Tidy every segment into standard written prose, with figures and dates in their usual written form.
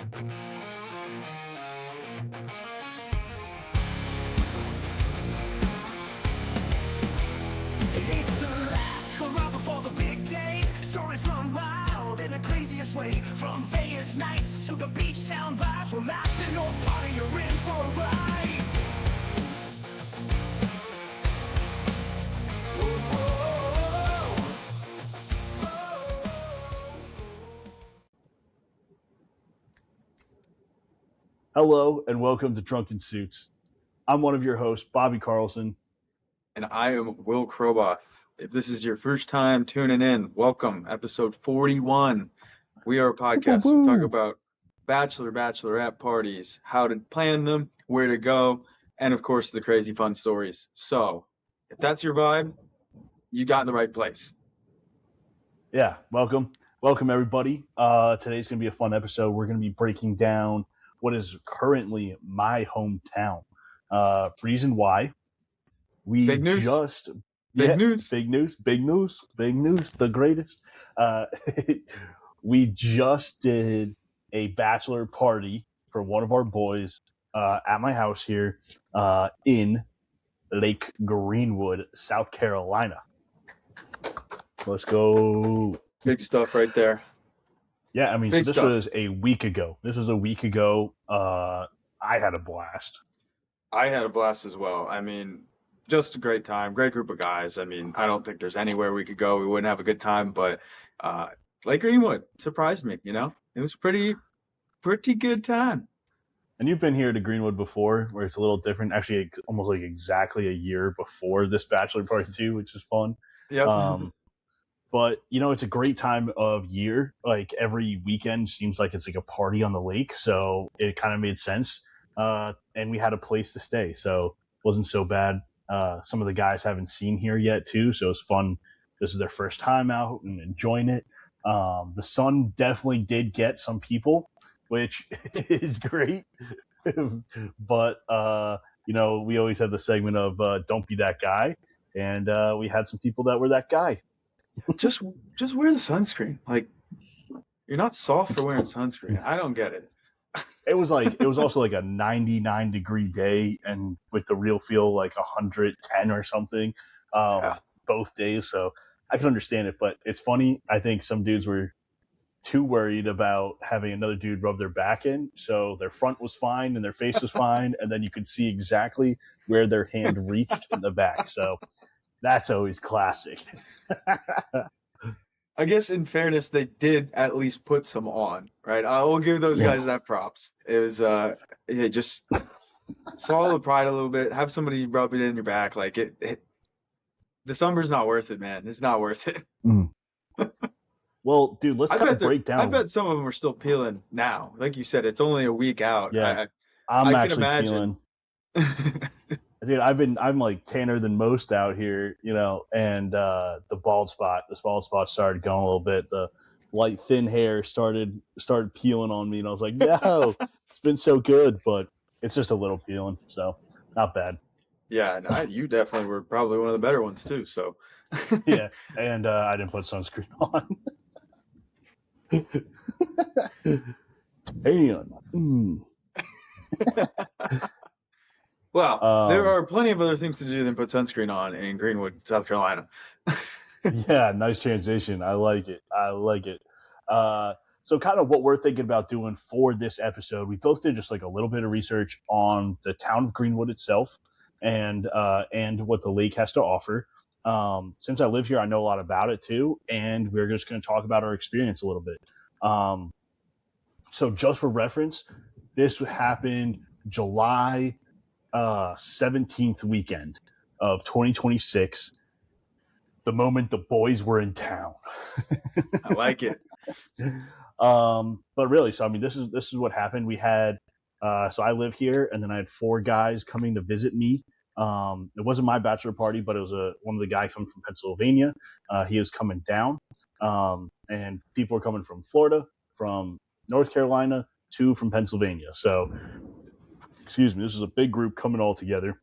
It's the last hurrah before the big day. Stories run wild in the craziest way. From Vegas nights to the beach town vibes. From after or party, you're in for a ride. Hello and welcome to Drunken Suits. I'm one of your hosts, Bobby Carlson. And I am Will Kroboth. If this is your first time tuning in, welcome. Episode 41. We are a podcast. We talk about bachelor, bachelorette parties, how to plan them, where to go, and of course the crazy fun stories. So if that's your vibe, you got in the right place. Yeah, welcome everybody. Today's going to be a fun episode. We're going to be breaking down what is currently my hometown. Reason why we Big news. Big news, the greatest. We just did a bachelor party for one of our boys at my house here in Lake Greenwood, South Carolina. Let's go. Big stuff right there. Yeah, I mean, Big so this stuff. was a week ago. I had a blast. I had a blast as well. I mean, just a great time, great group of guys. I mean, I don't think there's anywhere we could go we wouldn't have a good time, but Lake Greenwood surprised me, you know? It was pretty good time. And you've been here to Greenwood before, where it's a little different. Actually, almost like exactly a year before this bachelor party too, which is fun. Yep. But, you know, it's a great time of year. Like, every weekend seems like it's like a party on the lake, so it kind of made sense. And we had a place to stay, so it wasn't so bad. Some of the guys haven't seen here yet, too, so it's fun. This is their first time out and enjoying it. The sun definitely did get some people, which is great. But, you know, we always have the segment of don't be that guy. And we had some people that were that guy. Just wear the sunscreen. Like, you're not soft for wearing sunscreen. I don't get it. It was also like a 99 degree day, and with the real feel like 110 or something both days. So I can understand it, but it's funny. I think some dudes were too worried about having another dude rub their back in, so their front was fine and their face was fine, and then you could see exactly where their hand reached in the back. So that's always classic. I guess in fairness, they did at least put some on, right? I will give those guys that props. It was just swallow the pride a little bit, have somebody rub it in your back. Like the summer's not worth it, man. It's not worth it. Well, dude, let's kind of break down. I bet some of them are still peeling now. Like you said, it's only a week out. Yeah, I actually can imagine. peeling. Dude, I'm like tanner than most out here, you know, and this bald spot started going a little bit. The light thin hair started peeling on me, and I was like, yo, it's been so good, but it's just a little peeling, so not bad. Yeah, no, you definitely were probably one of the better ones too. So yeah, and I didn't put sunscreen on. Damn. Well, there are plenty of other things to do than put sunscreen on in Greenwood, South Carolina. Yeah, nice transition. I like it. So kind of what we're thinking about doing for this episode, we both did just like a little bit of research on the town of Greenwood itself and what the lake has to offer. Since I live here, I know a lot about it too, and we're just going to talk about our experience a little bit. So just for reference, this happened July 17th weekend of 2026, the moment the boys were in town. I like it. But really, so I mean, this is what happened. We had so I live here, and then I had 4 guys coming to visit me. It wasn't my bachelor party, but it was one of the guys coming from Pennsylvania. He was coming down, and people were coming from Florida, from North Carolina, 2 from Pennsylvania. So, excuse me, this is a big group coming all together.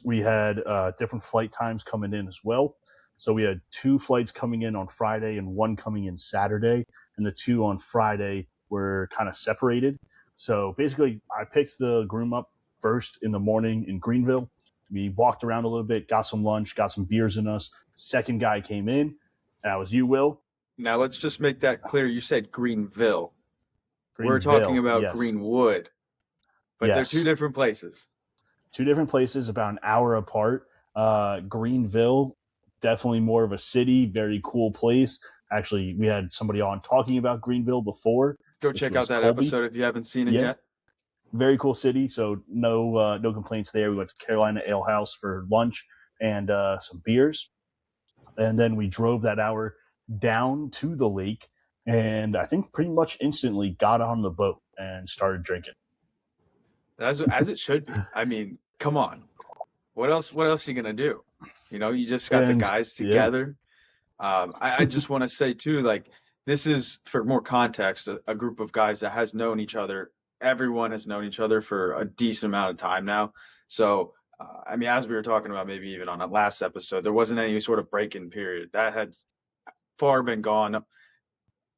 We had different flight times coming in as well. So we had 2 flights coming in on Friday and 1 coming in Saturday, and the 2 on Friday were kind of separated. So basically, I picked the groom up first in the morning in Greenville. We walked around a little bit, got some lunch, got some beers in us. Second guy came in. That was you, Will. Now let's just make that clear. You said Greenville. We're talking Greenville, about yes. Greenwood, but they're Yes. two different places. Two different places, about an hour apart. Greenville, definitely more of a city, very cool place. Actually, we had somebody on talking about Greenville before. Go check out that Colby. episode if you haven't seen it yet. Very cool city, so no complaints there. We went to Carolina Ale House for lunch and some beers, and then we drove that hour down to the lake, and I think pretty much instantly got on the boat and started drinking. As it should be. I mean, come on. What else are you gonna do? You just got the guys together. Yeah. I just want to say too, like, this is, for more context, a group of guys that has known each other. Everyone has known each other for a decent amount of time now. So, I mean, as we were talking about, maybe even on that last episode, there wasn't any sort of break-in period. That had far been gone.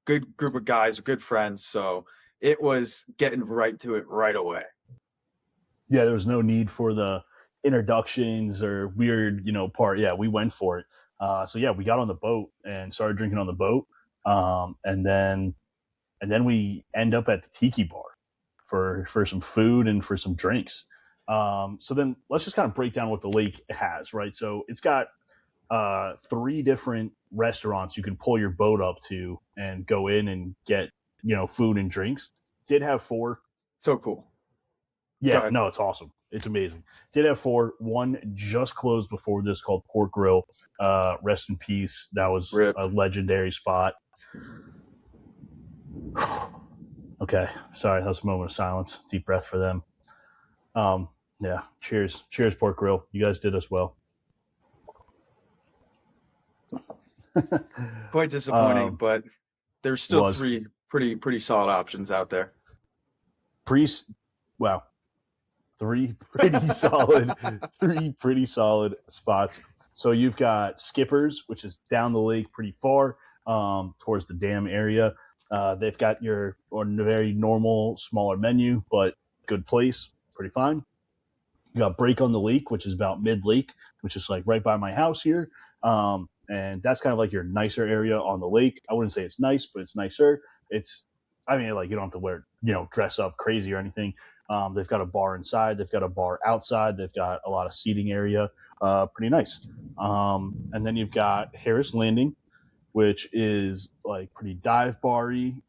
Good group of guys, good friends. So it was getting right to it right away. Yeah, there was no need for the introductions or weird, part. Yeah, we went for it. So yeah, we got on the boat and started drinking on the boat. And then we end up at the Tiki bar for some food and for some drinks. So then let's just kind of break down what the lake has, right? So it's got 3 different restaurants you can pull your boat up to and go in and get, food and drinks. Did have 4. So cool. Yeah, no, it's awesome. It's amazing. Did have 4. One just closed before this, called Pork Grill. Rest in peace. That was a legendary spot. Okay, sorry, that was a moment of silence. Deep breath for them. Yeah, cheers, Pork Grill. You guys did us well. Quite disappointing, but there's still 3 pretty solid options out there. 3 pretty solid, 3 pretty solid spots. So you've got Skipper's, which is down the lake pretty far, towards the dam area. They've got your very normal, smaller menu, but good place, pretty fine. You got Break on the Lake, which is about mid-lake, which is like right by my house here. And that's kind of like your nicer area on the lake. I wouldn't say it's nice, but it's nicer. You don't have to wear, dress up crazy or anything. They've got a bar inside. They've got a bar outside. They've got a lot of seating area. Pretty nice. And then you've got Harris Landing, which is like pretty dive bar-y,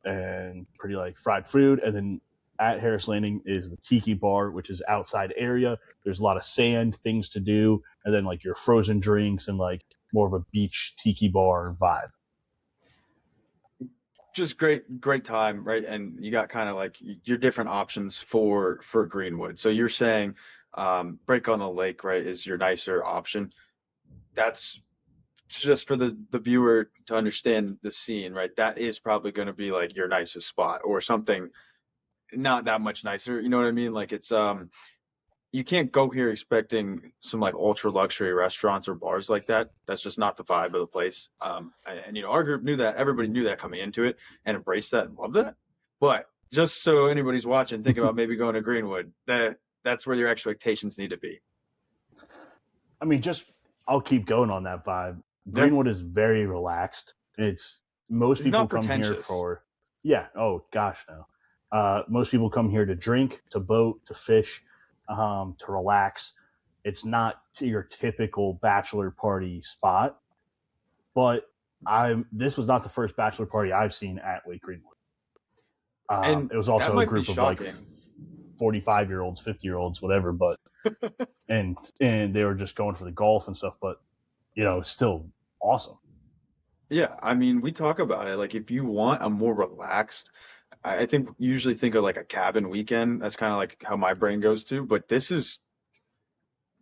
and pretty like fried food. And then at Harris Landing is the Tiki bar, which is outside area. There's a lot of sand, things to do, and then like your frozen drinks and like more of a beach tiki bar vibe. Just great time, right? And you got kind of like your different options for Greenwood. So you're saying Break on the Lake, right, is your nicer option. That's just for the viewer to understand the scene, right? That is probably going to be like your nicest spot, or something not that much nicer. You know what I mean? Like, it's you can't go here expecting some like ultra luxury restaurants or bars like that. That's just not the vibe of the place. And our group knew that. Everybody knew that coming into it and embraced that and loved that. But just so anybody's watching, think about maybe going to Greenwood. That's where your expectations need to be. I mean, I'll keep going on that vibe. Greenwood is very relaxed. Most people come here for, oh gosh, no. Most people come here to drink, to boat, to fish, to relax. It's not your typical bachelor party spot, but this was not the first bachelor party I've seen at Lake Greenwood. And it was also a group of like 45-year-olds, 50-year-olds, whatever, but and they were just going for the golf and stuff, but it's still awesome. Yeah, I mean, we talk about it. Like, if you want a more relaxed, I think usually think of like a cabin weekend. That's kind of like how my brain goes to. But this is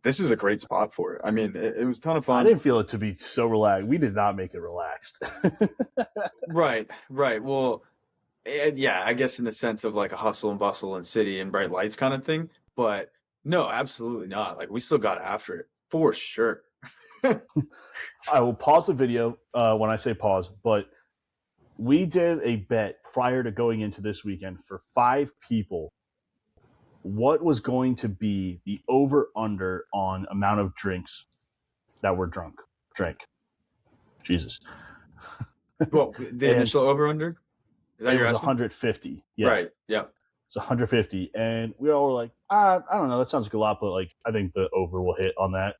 a great spot for it. I mean, it was a ton of fun. I didn't feel it to be so relaxed. We did not make it relaxed. Right. Well, yeah, I guess in the sense of like a hustle and bustle and city and bright lights kind of thing. But no, absolutely not. Like, we still got after it for sure. I will pause the video when I say pause, but we did a bet prior to going into this weekend for 5 people. What was going to be the over/under on amount of drinks that were drank? Jesus. Well, the And initial over/under? Is that it you're was asking? 150. Yeah. Right. Yeah. It's 150. And we all were like, I don't know. That sounds like a lot, but like, I think the over will hit on that.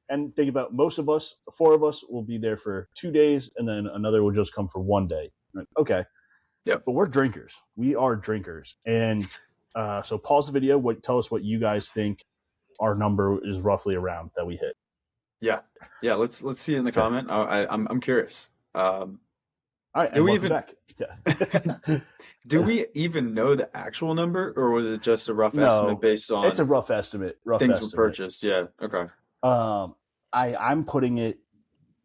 And think about most of us, 4 of us will be there for 2 days, and then another will just come for 1 day. Like, okay. Yep. But we're drinkers. We are drinkers. And so pause the video. Tell us what you guys think our number is roughly around that we hit. Yeah. Yeah. Let's see it in the comment. I'm curious. All right. Do And we welcome even back. Yeah. do we even know the actual number, or was it just a rough estimate based on it's a rough estimate. things we purchased? Yeah. Okay. I'm putting it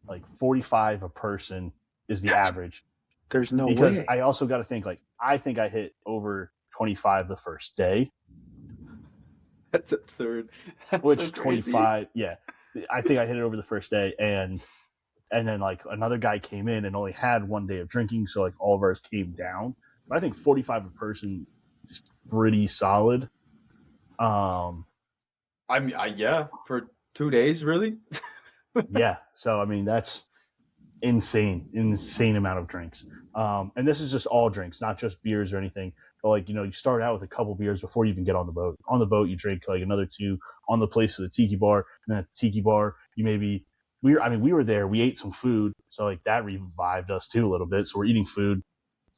like 45 a person is the average. There's no because way. I also got to think like I think I hit over 25 the first day. That's absurd. That's which so crazy. 25, yeah, I think I hit it over the first day, and then like another guy came in and only had 1 day of drinking, so like all of ours came down. But I think 45 a person is pretty solid. I mean, yeah, for 2 days, really? Yeah, so I mean that's insane amount of drinks. And this is just all drinks, not just beers or anything. But like, you start out with a couple beers before you even get on the boat. On the boat, you drink like another 2 on the place to the Tiki bar, and then at the Tiki bar, we were there. We ate some food, so like that revived us too a little bit. So we're eating food.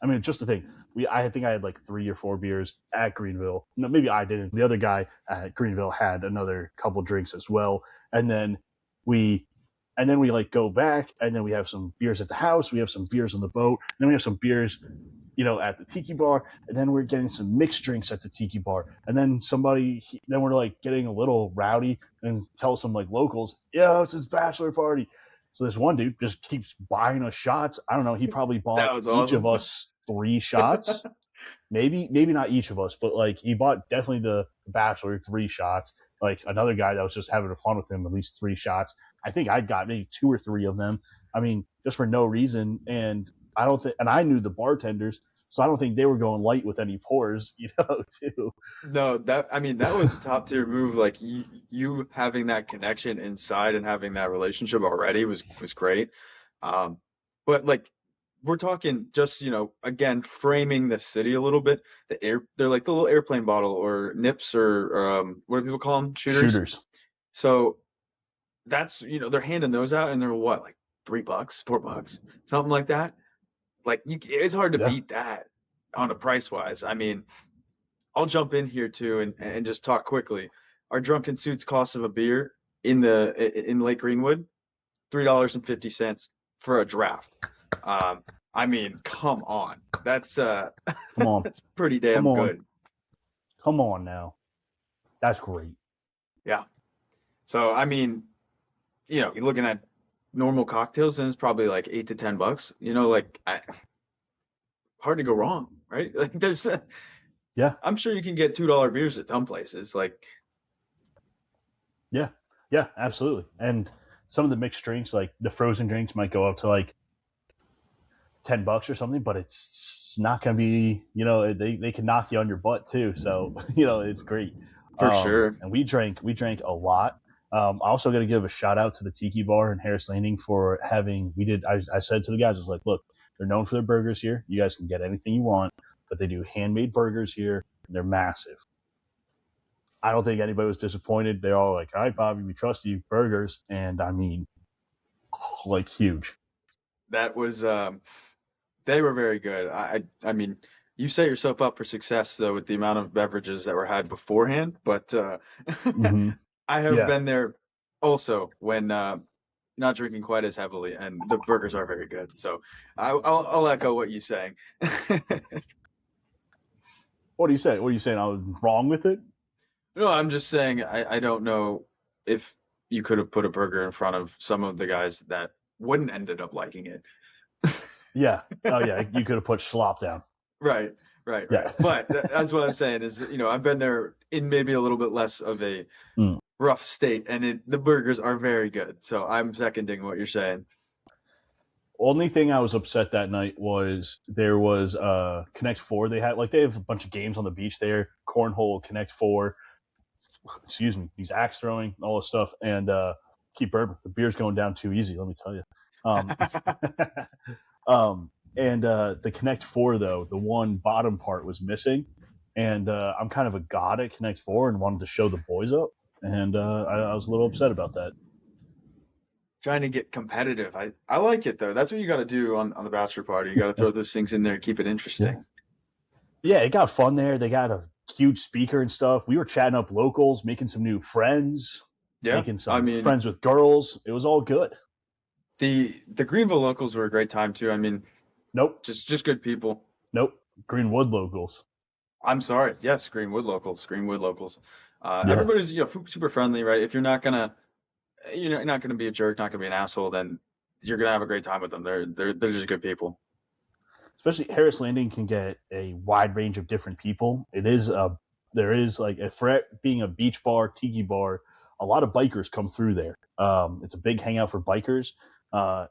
I mean, just the thing. I think I had like 3 or 4 beers at Greenville. No, maybe I didn't. The other guy at Greenville had another couple drinks as well, and then we like go back, and then we have some beers at the house. We have some beers on the boat, and then we have some beers, at the Tiki bar, and then we're getting some mixed drinks at the Tiki bar, and then then we're like getting a little rowdy and tell some like locals, yo, it's his bachelor party. So this one dude just keeps buying us shots. I don't know. He probably That bought was each of awesome. us 3 shots. Maybe not each of us, but like he bought definitely the bachelor 3 shots. Like another guy that was just having fun with him, at least 3 shots. I think I got maybe 2 or 3 of them. I mean, just for no reason. And I knew the bartenders, so I don't think they were going light with any pours, too. No, that was top tier move. Like you having that connection inside and having that relationship already was great. But like we're talking just, again, framing the city a little bit. They're like the little airplane bottle or nips or what do people call them? Shooters. So that's, they're handing those out and they're what, like $3, $4, something like that. Like it's hard to beat that on a price wise. I mean, I'll jump in here too and just talk quickly. Our drunken suits cost of a beer in Lake Greenwood, $3.50 for a draft. I mean, come on. That's Come on. that's pretty damn good. Come on now. That's great. Yeah. So I mean, you're looking at normal cocktails and it's probably like $8 to $10. Hard to go wrong, right? Like there's Yeah. I'm sure you can get $2 beers at some places. Like Yeah, absolutely. And some of the mixed drinks, like the frozen drinks, might go up to like $10 or something, but it's not going to be, they can knock you on your butt too. So, it's great. For sure. And we drank a lot. I also got to give a shout out to the Tiki Bar in Harris Landing for having, I said to the guys, I was like, look, they're known for their burgers here. You guys can get anything you want, but they do handmade burgers here. And they're massive. I don't think anybody was disappointed. They're all like, all right, Bobby, we trust you. Burgers. And I mean, like huge. That was, they were very good. I mean, you set yourself up for success though with the amount of beverages that were had beforehand, but Mm-hmm. I have been there also when not drinking quite as heavily, and the burgers are very good. So I'll echo what you're saying. What are you saying? What are you saying? I was wrong with it? No, I'm just saying I don't know if you could have put a burger in front of some of the guys that wouldn't ended up liking it. Yeah. Oh, yeah. You could have put schlop down. Right. Yeah. But that's what I'm saying is, I've been there in maybe a little bit less of a rough state, and the burgers are very good. So I'm seconding what you're saying. Only thing I was upset that night was there was Connect Four. They have a bunch of games on the beach there, cornhole, Connect Four. Excuse me, he's axe throwing, all this stuff, and keep bourbon. The beer's going down too easy, let me tell you. And the Connect Four though, the one bottom part was missing, and I'm kind of a god at Connect Four and wanted to show the boys up, and I was a little upset about that. Trying to get competitive. I like it though. That's what you got to do on the bachelor party. You got to throw those things in there, keep it interesting. Yeah, it got fun there. They got a huge speaker and stuff. We were chatting up locals, making some new friends, Yeah, making I some mean, friends with girls. It was all good. the Greenville locals were a great time too. I mean, Nope, just good people. nope. Greenwood locals. I'm sorry. Yes, Greenwood locals. Greenwood locals. Yeah, Everybody's super friendly, right? If you're not gonna be a jerk, not gonna be an asshole, then you're gonna have a great time with them. They're just good people. especially Harris Landing can get a wide range of different people. There is like for it being a beach bar, tiki bar, a lot of bikers come through there. It's a big hangout for bikers.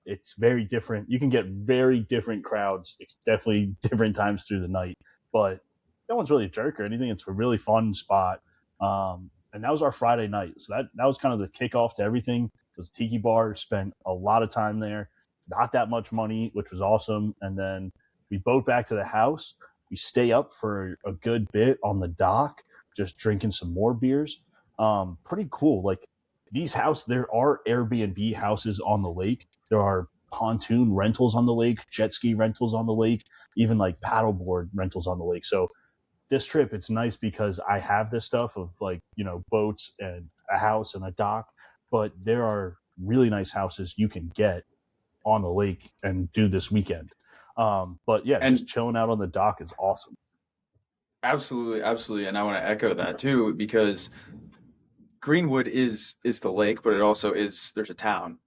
It's very different. You can get very different crowds. It's definitely different times through the night, but no one's really a jerk or anything. It's a really fun spot. And that was our Friday night. So that was kind of the kickoff to everything. Because Tiki Bar spent a lot of time there, not that much money, which was awesome. And then we boat back to the house. We stay up for a good bit on the dock, just drinking some more beers. Pretty cool. Like there are Airbnb houses on the lake. There are pontoon rentals on the lake, jet ski rentals on the lake, even like paddleboard rentals on the lake. So this trip, it's nice because I have this stuff of boats and a house and a dock, but there are really nice houses you can get on the lake and do this weekend. But yeah, just And chilling out on the dock is awesome. absolutely, absolutely. And I want to echo that too, because Greenwood is the lake, but it also is there's a town,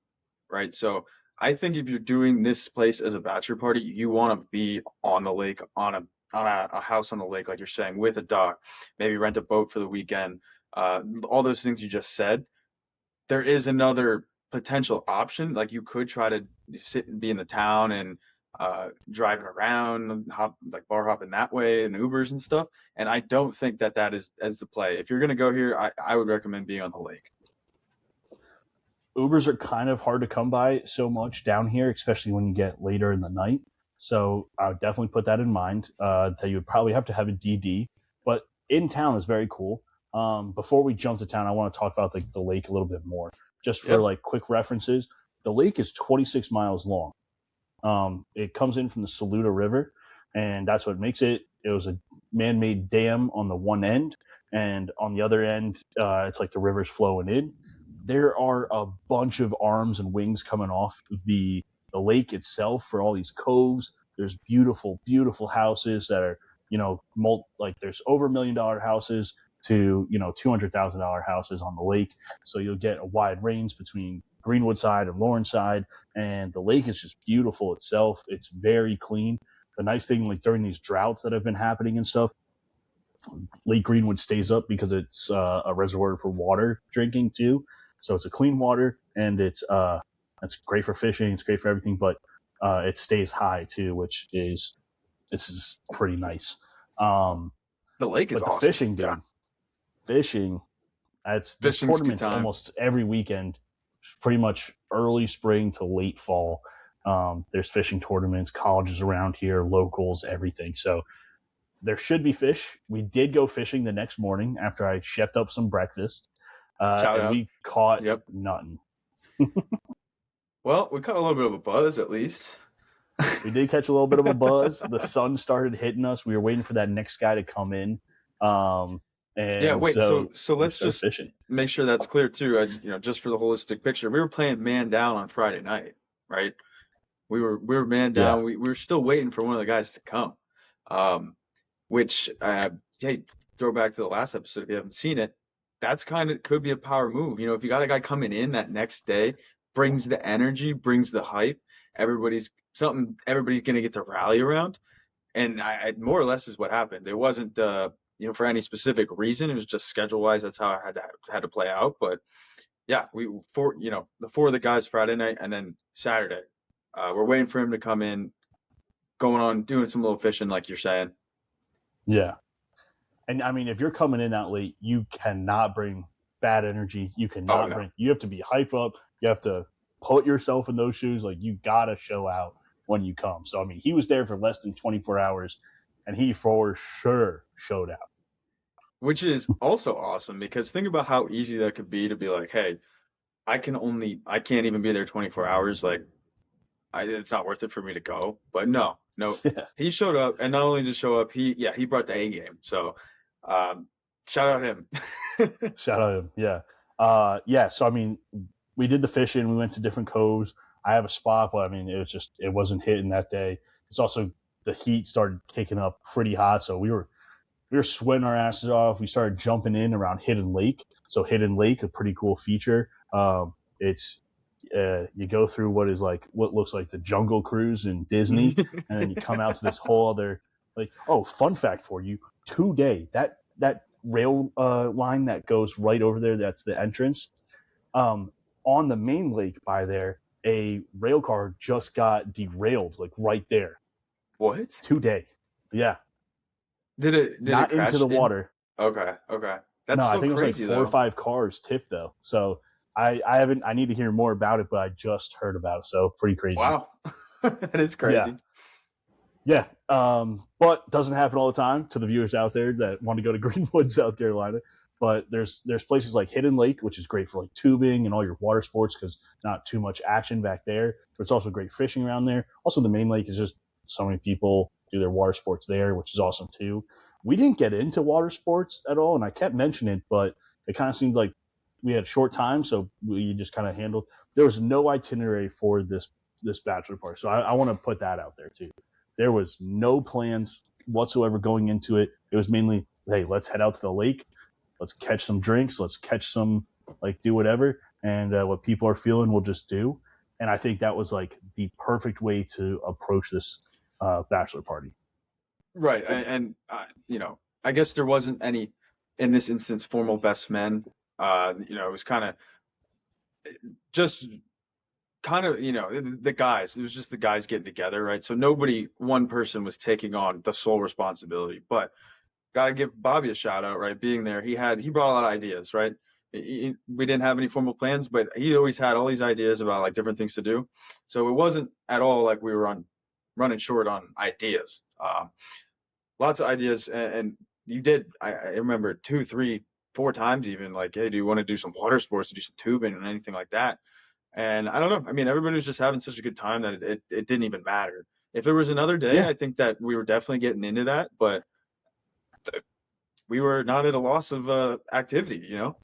right? So I think if you're doing this place as a bachelor party, you want to be on the lake, on a house on the lake, like you're saying, with a dock, maybe rent a boat for the weekend, all those things you just said. There is another potential option. Like you could try to sit and be in the town and driving around, like bar hopping that way and Ubers and stuff. And I don't think that is as the play. If you're gonna go here, I would recommend being on the lake. Ubers are kind of hard to come by so much down here, especially when you get later in the night. So I would definitely put that in mind, that you would probably have to have a DD. But in town is very cool. Before we jump to town, I want to talk about the lake a little bit more. Just for Yep. like quick references, the lake is 26 miles long. It comes in from the Saluda River, and that's what makes it. It was a man-made dam on the one end, and on the other end, it's like the river's flowing in. There are a bunch of arms and wings coming off of the lake itself for all these coves. There's beautiful, beautiful houses that are like there's over $1 million houses to $200,000 houses on the lake. So you'll get a wide range between Greenwood side and Lawrence side, and the lake is just beautiful itself. It's very clean. The nice thing, like during these droughts that have been happening and stuff, Lake Greenwood stays up because it's a reservoir for water drinking too. So it's a clean water, and it's great for fishing. It's great for everything, but it stays high too, which is this is pretty nice. Um, The lake is but the awesome. fishing, Yeah. dude, fishing. There's Fishing's a good tournaments time. almost every weekend, pretty much early spring to late fall. There's fishing tournaments, colleges around here, locals, everything. So there should be fish. We did go fishing the next morning after I chefed up some breakfast, Shout and out. we caught Yep. nothing. Well, we caught a little bit of a buzz at least. We did catch a little bit of a buzz. The sun started hitting us. We were waiting for that next guy to come in, Yeah, and wait, so so so we let's started just fishing. make sure that's clear too. Just for the holistic picture, we were playing man down on Friday night, right? We were man Yeah, down. We were still waiting for one of the guys to come. Um, which hey, throw back to the last episode if you haven't seen it. That's kind of could be a power move. If you got a guy coming in that next day, brings the energy, brings the hype. Everybody's gonna get to rally around. And I more or less is what happened. It wasn't for any specific reason. It was just schedule wise. That's how I had to play out. But yeah, the four of the guys Friday night and then Saturday. We're waiting for him to come in, doing some little fishing, like you're saying. Yeah. And I mean, if you're coming in that late, you cannot bring bad energy. You Oh cannot no. bring, you have to be hype up. You have to put yourself in those shoes. Like, you got to show out when you come. So, I mean, he was there for less than 24 hours and he for sure showed out. Which is also awesome because think about how easy that could be to be like, hey, I can't even be there 24 hours. Like, it's not worth it for me to go. But no, Yeah. he showed up, and not only did show up, he brought the A game. So, um, shout out him. Shout out to him. Yeah. Yeah. So, I mean, we did the fishing. We went to different coves. I have a spot, but I mean, it wasn't hitting that day. It's also the heat started kicking up pretty hot. So we were sweating our asses off. We started jumping in around Hidden Lake. So Hidden Lake, a pretty cool feature. It's you go through what looks like the Jungle Cruise in Disney, and then you come out to this whole other fun fact for you today that rail line that goes right over there. That's the entrance. On the main lake by there, a rail car just got derailed right there What? today. Yeah, Did it not into crash the in? water. Okay. That's No, I still think it was like crazy 4 or though. 5 cars tipped though. So I haven't. I need to hear more about it, but I just heard about it. So pretty crazy. Wow, that is Yeah, crazy. yeah. But doesn't happen all the time to the viewers out there that want to go to Greenwood, South Carolina. But there's places like Hidden Lake, which is great for like tubing and all your water sports because not too much action back there. But it's also great fishing around there. Also, the main lake is just so many people do their water sports there, which is awesome too. We didn't get into water sports at all, and I kept mentioning it, but it kind of seemed like we had short time, so we just kind of handled. There was no itinerary for this bachelor party, so I want to put that out there too. There was no plans whatsoever going into it. It was mainly, hey, let's head out to the lake, let's catch some drinks, let's catch some do whatever, and what people are feeling, we'll just do. And I think that was like the perfect way to approach this bachelor party. Right, I guess there wasn't any, in this instance, formal best men. It was just the guys. It was just the guys getting together, right? So one person was taking on the sole responsibility. But gotta give Bobby a shout out, right? Being there, he brought a lot of ideas, right? We didn't have any formal plans, but he always had all these ideas about like different things to do. So it wasn't at all like we were running short on ideas. Lots of ideas, and you did. I remember 2, 3, 4 times even like, hey, do you want to do some water sports, do some tubing and anything like that? And I don't know. I mean, everybody was just having such a good time that it didn't even matter. If there was another day, Yeah, I think that we were definitely getting into that, but we were not at a loss of activity, you know?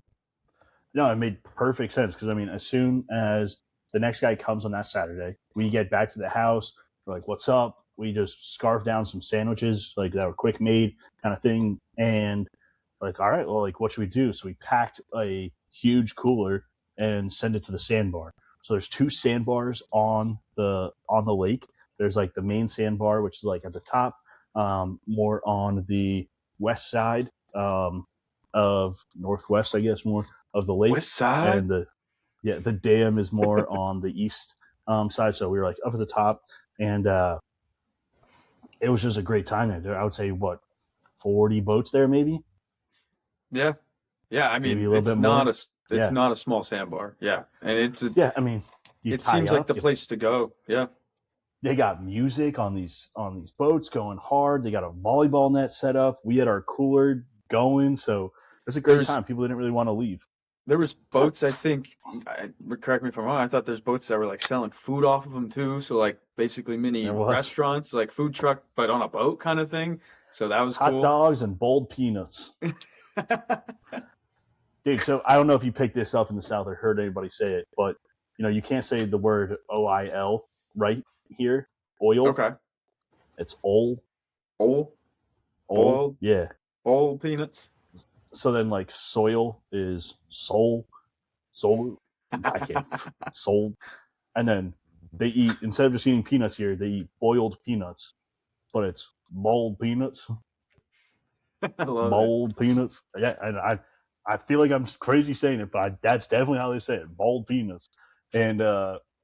no, it made perfect sense because I mean, as soon as the next guy comes on that Saturday, we get back to the house. We're like, "What's up?" We just scarf down some sandwiches like that were quick made kind of thing, and like, all right, well, like, what should we do? So we packed a huge cooler and send it to the sandbar. So there's 2 sandbars on the lake. There's like the main sandbar, which is like at the top, more on the west side of northwest, I guess, more of the lake, West Side? and the dam is more on the east side. So we were like up at the top, and it was just a great time there. I would say what 40 boats there, maybe Yeah. Yeah, I maybe mean, a little bit more. it's Yeah, not a small sandbar. Yeah. And yeah. I mean, you it tie seems like up. the place to go. Yeah. They got music on these boats going hard. They got a volleyball net set up. We had our cooler going, so it's a great There's time. People didn't really want to leave. there was boats, I think, correct me if I'm wrong, I thought there's boats that were like selling food off of them too. So like basically mini There was restaurants, like food truck, but on a boat kind of thing. So that was hot cool. dogs and boiled peanuts. Dude, so I don't know if you picked this up in the South or heard anybody say it, but you can't say the word oil right here. Oil. Okay. It's ol. Old, Ol. boiled, Yeah. old peanuts. So then like soil is soul. Soul. I can't. Soul. And then they eat, instead of just eating peanuts here, they eat boiled peanuts, but it's boiled peanuts. I love it. Boiled peanuts. Yeah, and I feel like I'm crazy saying it, but that's definitely how they say it. Boiled peanuts. And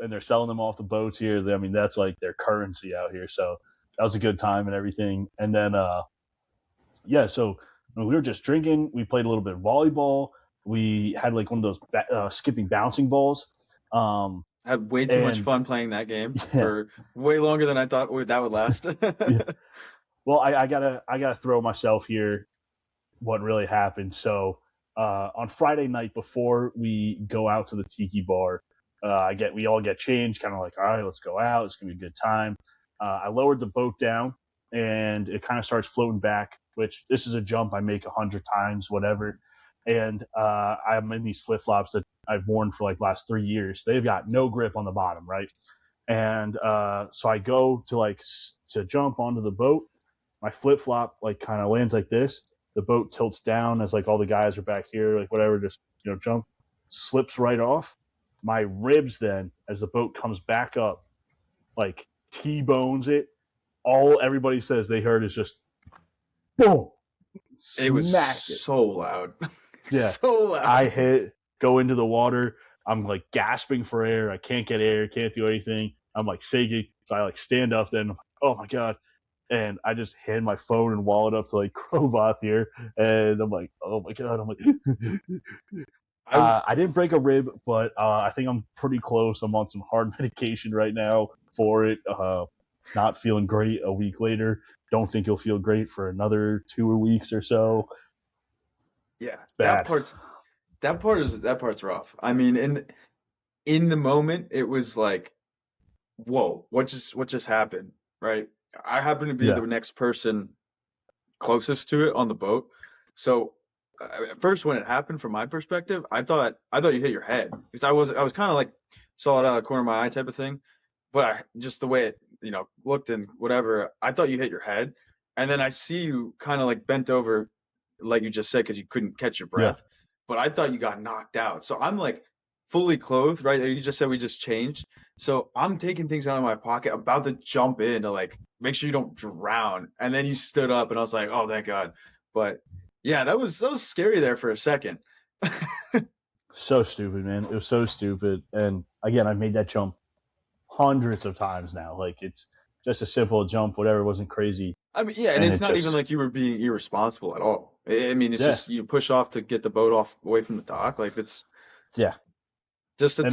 and they're selling them off the boats here. I mean, that's like their currency out here. So that was a good time and everything. And then, so we were just drinking. We played a little bit of volleyball. We had like one of those skipping bouncing balls. Had way too much fun playing that game for way longer than I thought that would last. Yeah. Well, I gotta throw myself here. What really happened? So on Friday night before we go out to the Tiki bar, we all get changed, kind of like, all right, let's go out. It's gonna be a good time. I lowered the boat down, and it kind of starts floating back. Which this is a jump I make 100 times, whatever. And I'm in these flip flops that I've worn for like last 3 years. They've got no grip on the bottom, right? And so I go to jump onto the boat. My flip flop like kind of lands like this. The boat tilts down as like all the guys are back here, like whatever, just jump, slips right off. My ribs then, as the boat comes back up, like T-bones it. All everybody says they heard is just boom. It was so loud. Yeah. So loud. I go into the water. I'm like gasping for air. I can't get air, can't do anything. I'm like shaking. So I like stand up then. Oh my God. And I just hand my phone and wallet up to like Croboth here. And I'm like, oh my God. I'm like, I didn't break a rib, but I think I'm pretty close. I'm on some hard medication right now for it. It's not feeling great a week later. Don't think you'll feel great for another 2 weeks or so. Yeah, that part's rough. I mean, in the moment, it was like, whoa, what just happened, right? I happen to be the next person closest to it on the boat, so at first when it happened, from my perspective, I thought you hit your head because I was kind of like saw it out of the corner of my eye type of thing, but just the way it looked and whatever, I thought you hit your head, and then I see you kind of like bent over, like you just said, because you couldn't catch your breath. Yeah. But I thought you got knocked out. So I'm like fully clothed, right? You just said we just changed. So I'm taking things out of my pocket, about to jump in to like make sure you don't drown. And then you stood up, and I was like, oh, thank God. But yeah, that was scary there for a second. So stupid, man. It was so stupid. And again, I've made that jump hundreds of times now. Like, it's just a simple jump, whatever. It wasn't crazy. I mean, yeah, and it's not even like you were being irresponsible at all. I mean, it's just you push off to get the boat away from the dock. Like, it's just a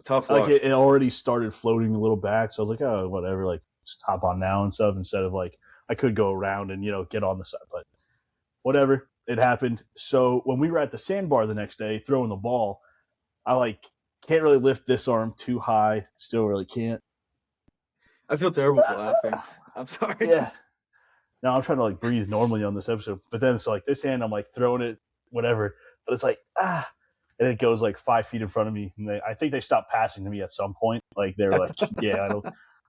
tough luck. Like, it already started floating a little back, so I was like, oh, whatever, like, just hop on now and stuff, instead of like I could go around and get on the side, but whatever, it happened. So when we were at the sandbar the next day throwing the ball, I like can't really lift this arm too high. Still really can't. I feel terrible for laughing. I'm sorry. Yeah. Now I'm trying to like breathe normally on this episode, but then it's like this hand, I'm like throwing it, whatever, but it's like, and it goes like 5 feet in front of me. And I think they stopped passing to me at some point. Like they were like, yeah,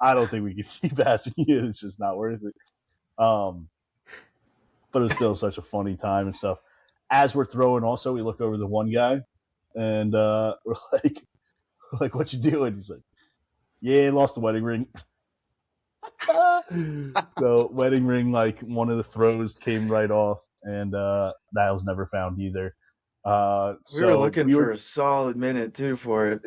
I don't think we can keep passing you. It's just not worth it. But it was still such a funny time and stuff. As we're throwing, also we look over the one guy, and we're like, what you doing? He's like, yeah, lost the wedding ring. So wedding ring, like one of the throws came right off, and that was never found either. We were looking for a solid minute too for it,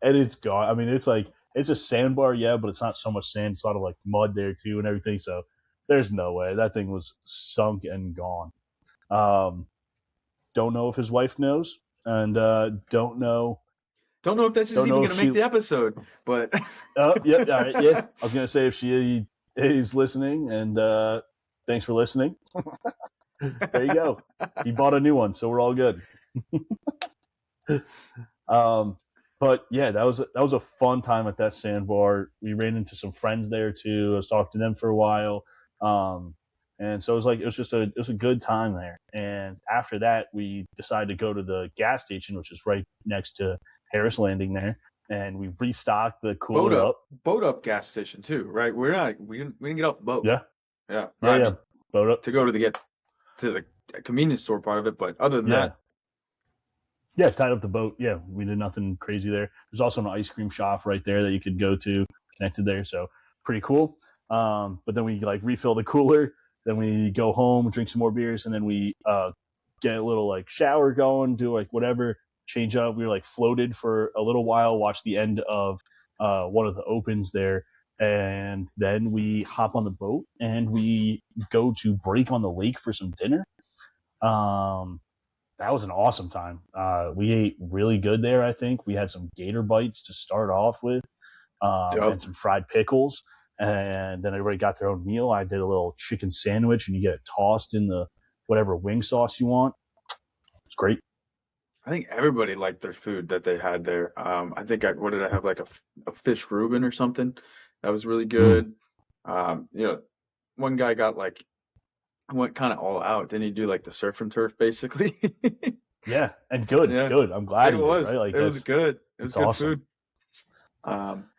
and it's gone. I mean, it's like it's a sandbar, yeah, but it's not so much sand. It's a lot of like mud there too and everything. So there's no way that thing was sunk and gone. Don't know if his wife knows, and don't know if that's even going to make the episode. But all right, yeah. I was going to say if she is listening, and thanks for listening. There you go. He bought a new one, so we're all good. But yeah, that was a fun time at that sandbar. We ran into some friends there too. I was talking to them for a while, and so it was a good time there. And after that, we decided to go to the gas station, which is right next to Harris Landing there, and we restocked the cooler boat up gas station too, right? We didn't get off the boat. Yeah. Boat up to go to the convenience store part of it, but other than that. Yeah, tied up the boat. Yeah, we did nothing crazy there. There's also an ice cream shop right there that you could go to, connected there, so pretty cool. But then we like refill the cooler, then we go home, drink some more beers, and then we get a little like shower going, do like whatever, change up. We were like floated for a little while, watch the end of one of the opens there, and then we hop on the boat and we go to break on the lake for some dinner. That was an awesome time. We ate really good there. I think we had some gator bites to start off with, and some fried pickles. And then everybody got their own meal. I did a little chicken sandwich, and you get it tossed in the whatever wing sauce you want. It's great. I think everybody liked their food that they had there. I think what did I have, like a fish Reuben or something? That was really good. One guy went kind of all out. Didn't he do like the surf and turf basically? Yeah, and good, Yeah. good. I'm glad It he was. did, right? Like It was good. It was it's good awesome. food.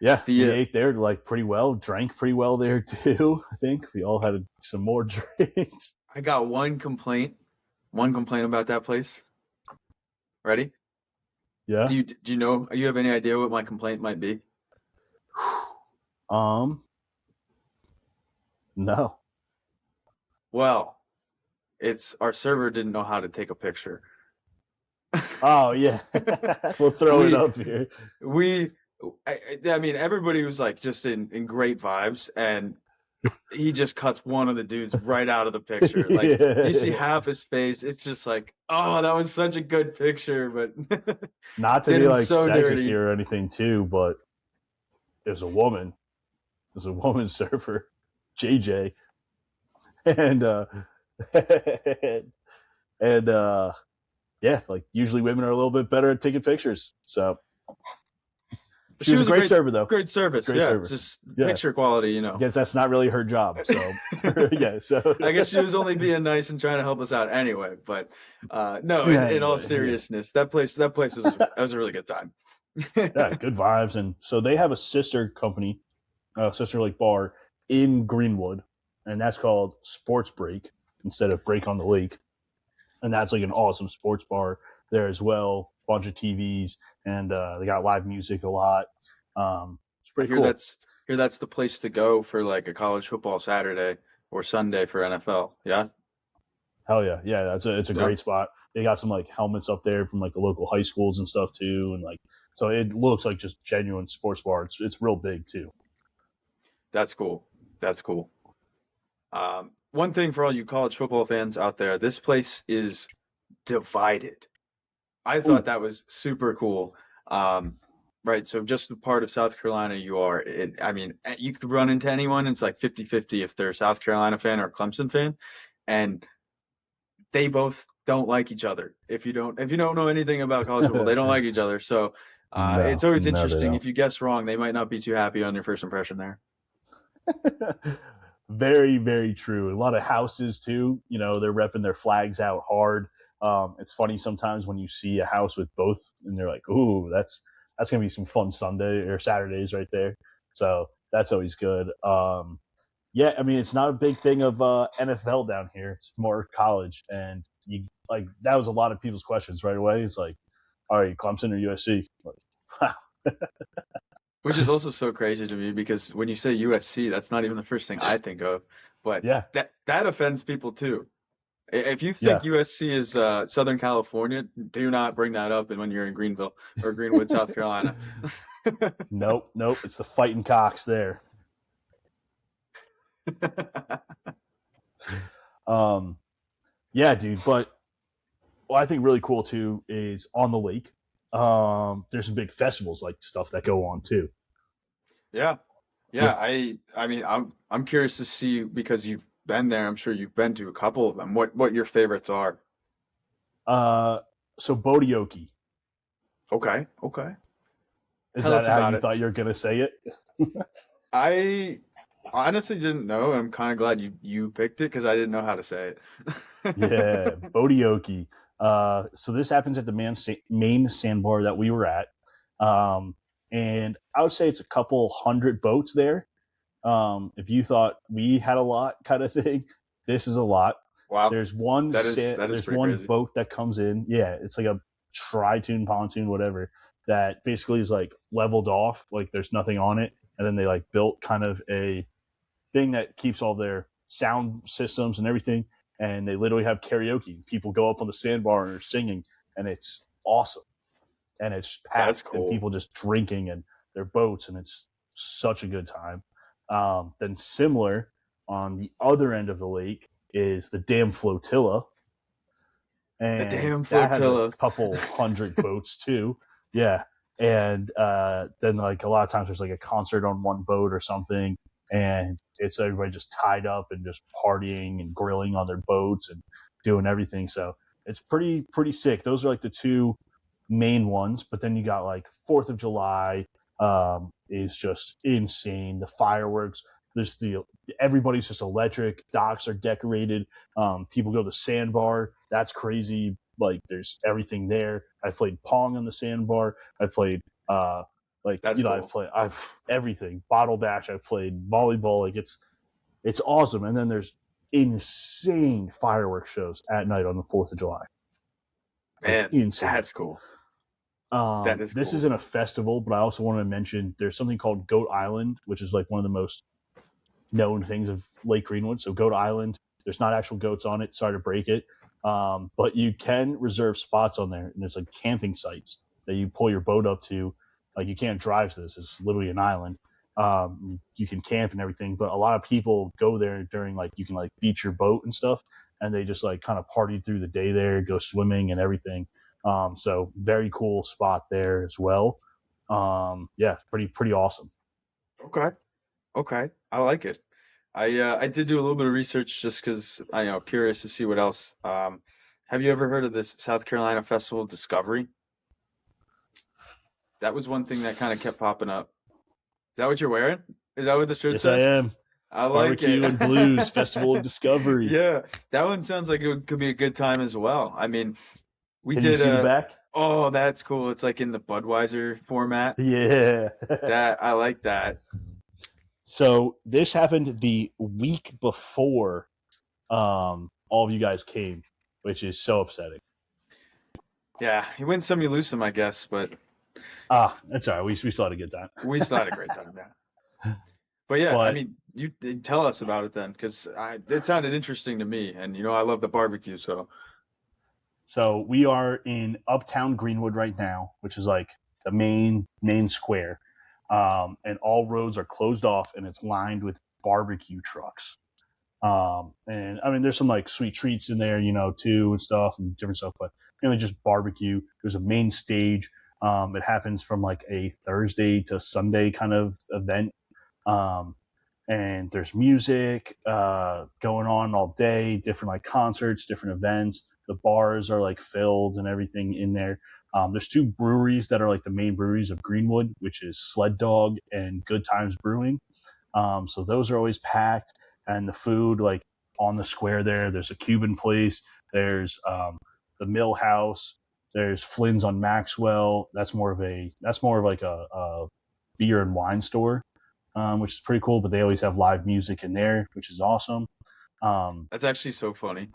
Yeah, we ate there like pretty well, drank pretty well there too. I think we all had some more drinks. I got one complaint about that place. Ready? Yeah. Do you know? You have any idea what my complaint might be? No. Well, it's our server didn't know how to take a picture. Oh yeah, we'll throw it up here. I mean, everybody was like just in great vibes, and he just cuts one of the dudes right out of the picture. Like you see half his face. It's just like, oh, that was such a good picture, but not to did be him like so sexist dirty. here or anything too, but it was a woman. It was a woman surfer, JJ, and yeah, like usually women are a little bit better at taking pictures. So she was a great server, though. Great service, Great yeah. server. Just Yeah. picture quality, you know. I guess that's not really her job. So yeah, so I guess she was only being nice and trying to help us out anyway. But no, in all Anyway, seriousness, that place was a really good time. yeah, good vibes. And so they have a sister company, sister like bar in Greenwood, and that's called Sports Break instead of Break on the Lake. And that's like an awesome sports bar there as well. Bunch of TVs, and they got live music a lot. It's pretty cool. That's the place to go for like a college football Saturday or Sunday for NFL. Yeah. Hell yeah, yeah. It's a great spot. They got some like helmets up there from like the local high schools and stuff too, and like so it looks like just genuine sports bar. It's real big too. That's cool. That's cool. One thing for all you college football fans out there, this place is divided. I thought that was super cool. Right, so just the part of South Carolina you are, I mean, you could run into anyone, it's like 50-50 if they're a South Carolina fan or a Clemson fan, and they both don't like each other. If you don't know anything about college football, they don't like each other. So it's always interesting. If you guess wrong, they might not be too happy on your first impression there. Very, very true. A lot of houses too. You know, they're repping their flags out hard. It's funny sometimes when you see a house with both, and they're like, "Ooh, that's gonna be some fun Sunday or Saturdays right there." So that's always good. Yeah, I mean, it's not a big thing of NFL down here. It's more college, and you like that was a lot of people's questions right away. It's like, "Are you Clemson or USC?" Like, wow. Which is also so crazy to me because when you say USC, that's not even the first thing I think of. But yeah, that offends people too. If you think USC is Southern California, do not bring that up when you're in Greenville or Greenwood, South Carolina. Nope. It's the Fighting Cocks there. Yeah, dude. But what I think really cool too is on the lake. There's some big festivals like stuff that go on too. Yeah. I mean, I'm curious to see because you've been there. I'm sure you've been to a couple of them. What your favorites are? So Bodioki. Okay. Is Tell us that how about you it. thought you were gonna say it? I honestly didn't know. I'm kind of glad you picked it because I didn't know how to say it. Yeah, Bodioki. So this happens at the main sandbar that we were at, and I would say it's a couple hundred boats there. If you thought we had a lot, kind of thing, this is a lot. Wow. There's one That is there's pretty one crazy. boat that comes in. Yeah, it's like a tri-tune pontoon, whatever. That basically is like leveled off, like there's nothing on it, and then they like built kind of a thing that keeps all their sound systems and everything. And they literally have karaoke. People go up on the sandbar and are singing, and it's awesome. And it's packed, That's cool. and people just drinking, and their boats, and it's such a good time. Then similar on the other end of the lake is the Dam Flotilla, The and damn that has a flotilla. couple hundred boats too. Yeah, and then like a lot of times there's like a concert on one boat or something, and it's everybody just tied up and just partying and grilling on their boats and doing everything. So it's pretty sick. Those are like the two main ones, but then you got like 4th of July is just insane. The fireworks, there's the everybody's just electric. Docks are decorated. People go to the sandbar. That's crazy. Like there's everything there. I played pong on the sandbar. I played That's cool. I've everything. Bottle bash. I've played volleyball. Like it's awesome. And then there's insane fireworks shows at night on the 4th of July. Like Man, insane. that's cool. That is This cool. isn't a festival, but I also want to mention there's something called Goat Island, which is like one of the most known things of Lake Greenwood. So Goat Island, there's not actual goats on it. Sorry to break it. But you can reserve spots on there, and there's like camping sites that you pull your boat up to. Like you can't drive to this; it's literally an island. You can camp and everything, but a lot of people go there during like you can like beach your boat and stuff, and they just like kind of party through the day there, go swimming and everything. So very cool spot there as well. Yeah, pretty awesome. Okay. Okay. I like it. I did do a little bit of research just because I curious to see what else. Have you ever heard of this South Carolina Festival Discovery? That was one thing that kind of kept popping up. Is that what you're wearing? Is that what the shirt Yes, I says? am. I like Barbecue it. and Blues Festival of Discovery. Yeah, that one sounds like could be a good time as well. I mean, we Can you did see the back? oh, that's cool. It's like in the Budweiser format. Yeah. That I like that. So this happened the week before all of you guys came, which is so upsetting. Yeah, you win some, you lose some, I guess, but That's all right. We still had a good time. we still had a great time, yeah. But yeah, I But mean, you tell us about it then, because it sounded interesting to me, and I love the barbecue, so so we are in Uptown Greenwood right now, which is like the main square. And all roads are closed off and it's lined with barbecue trucks. And I mean, there's some like sweet treats in there, too, and stuff and different stuff, but mainly just barbecue. There's a main stage. It happens from like a Thursday to Sunday kind of event. And there's music going on all day, different like concerts, different events. The bars are like filled and everything in there. There's two breweries that are like the main breweries of Greenwood, which is Sled Dog and Good Times Brewing. So those are always packed, and the food like on the square there's a Cuban place. There's the Mill House. There's Flynn's on Maxwell. That's more of like a beer and wine store, which is pretty cool. But they always have live music in there, which is awesome. that's actually so funny.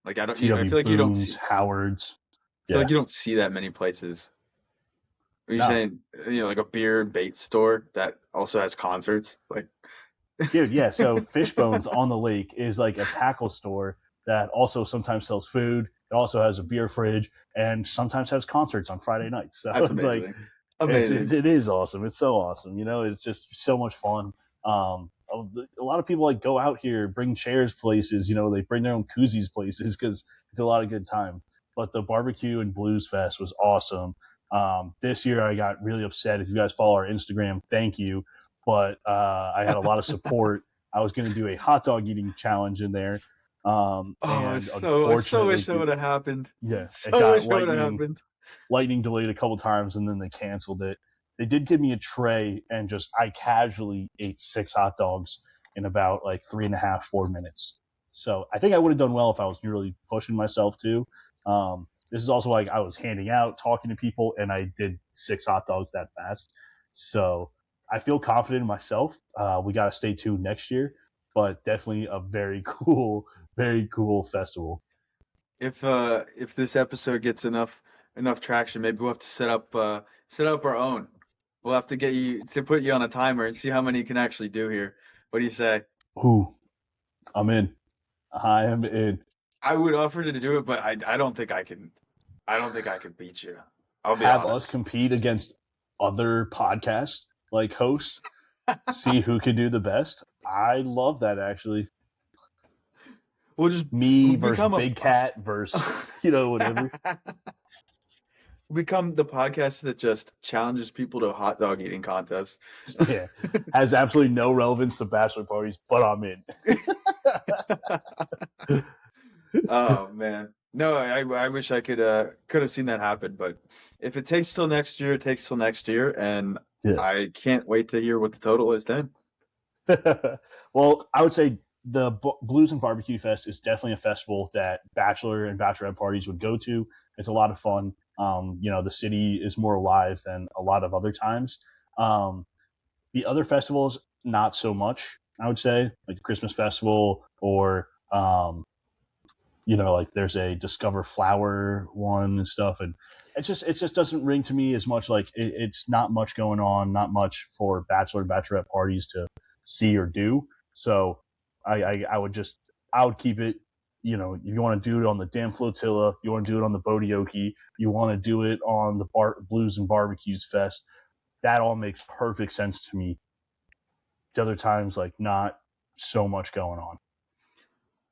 Like I TW feel like you don't Boone's, see, Howard's. I feel Yeah. like you don't see that many places. Are you No. saying, like a beer and bait store that also has concerts? Like, Dude, yeah. So Fishbones on the Lake is like a tackle store that also sometimes sells food. It also has a beer fridge and sometimes has concerts on Friday nights. So that's it's like amazing. Amazing. it is awesome. It's so awesome. It's just so much fun. A lot of people like go out here, bring chairs places. They bring their own koozies places because it's a lot of good time. But the barbecue and blues fest was awesome. This year I got really upset. If you guys follow our Instagram, thank you. But I had a lot of support. I was going to do a hot dog eating challenge in there. Oh, And I so unfortunately, wish that would have happened. yeah, it So got wish that would have happened. lightning delayed a couple times, and then they canceled it. They did give me a tray, and I casually ate 6 hot dogs in about like 3.5, 4 minutes. So I think I would have done well if I was really pushing myself too. This is also like I was handing out, talking to people, and I did 6 hot dogs that fast. So I feel confident in myself. We got to stay tuned next year, but definitely a very cool festival. If this episode gets enough traction, maybe we'll have to set up our own. We'll have to get you to put you on a timer and see how many you can actually do here. What do you say? Ooh, I'm in. I am in. I would offer to do it, but I don't think I can. I don't think I can beat you. I'll be Have us honest. compete against other podcast like hosts, see who can do the best. I love that actually. We'll just Me versus become Big Cat versus whatever. become the podcast that just challenges people to a hot dog eating contest. Yeah, has absolutely no relevance to bachelor parties, but I'm in. Oh man. No, I wish I could have seen that happen, but if it takes till next year, it takes till next year, and Yeah. I can't wait to hear what the total is then. Well, I would say the Blues and Barbecue Fest is definitely a festival that bachelor and bachelorette parties would go to. It's a lot of fun. The city is more alive than a lot of other times. The other festivals, not so much, I would say, like the Christmas festival or like there's a Discover Flower one and stuff, and it just doesn't ring to me as much. Like it's not much going on, not much for bachelor bachelorette parties to see or do. So I would keep it. If you want to do it on the damn flotilla, you want to do it on the Bodioki, you want to do it on the Blues and Barbecues Fest. That all makes perfect sense to me. The other times, like not so much going on.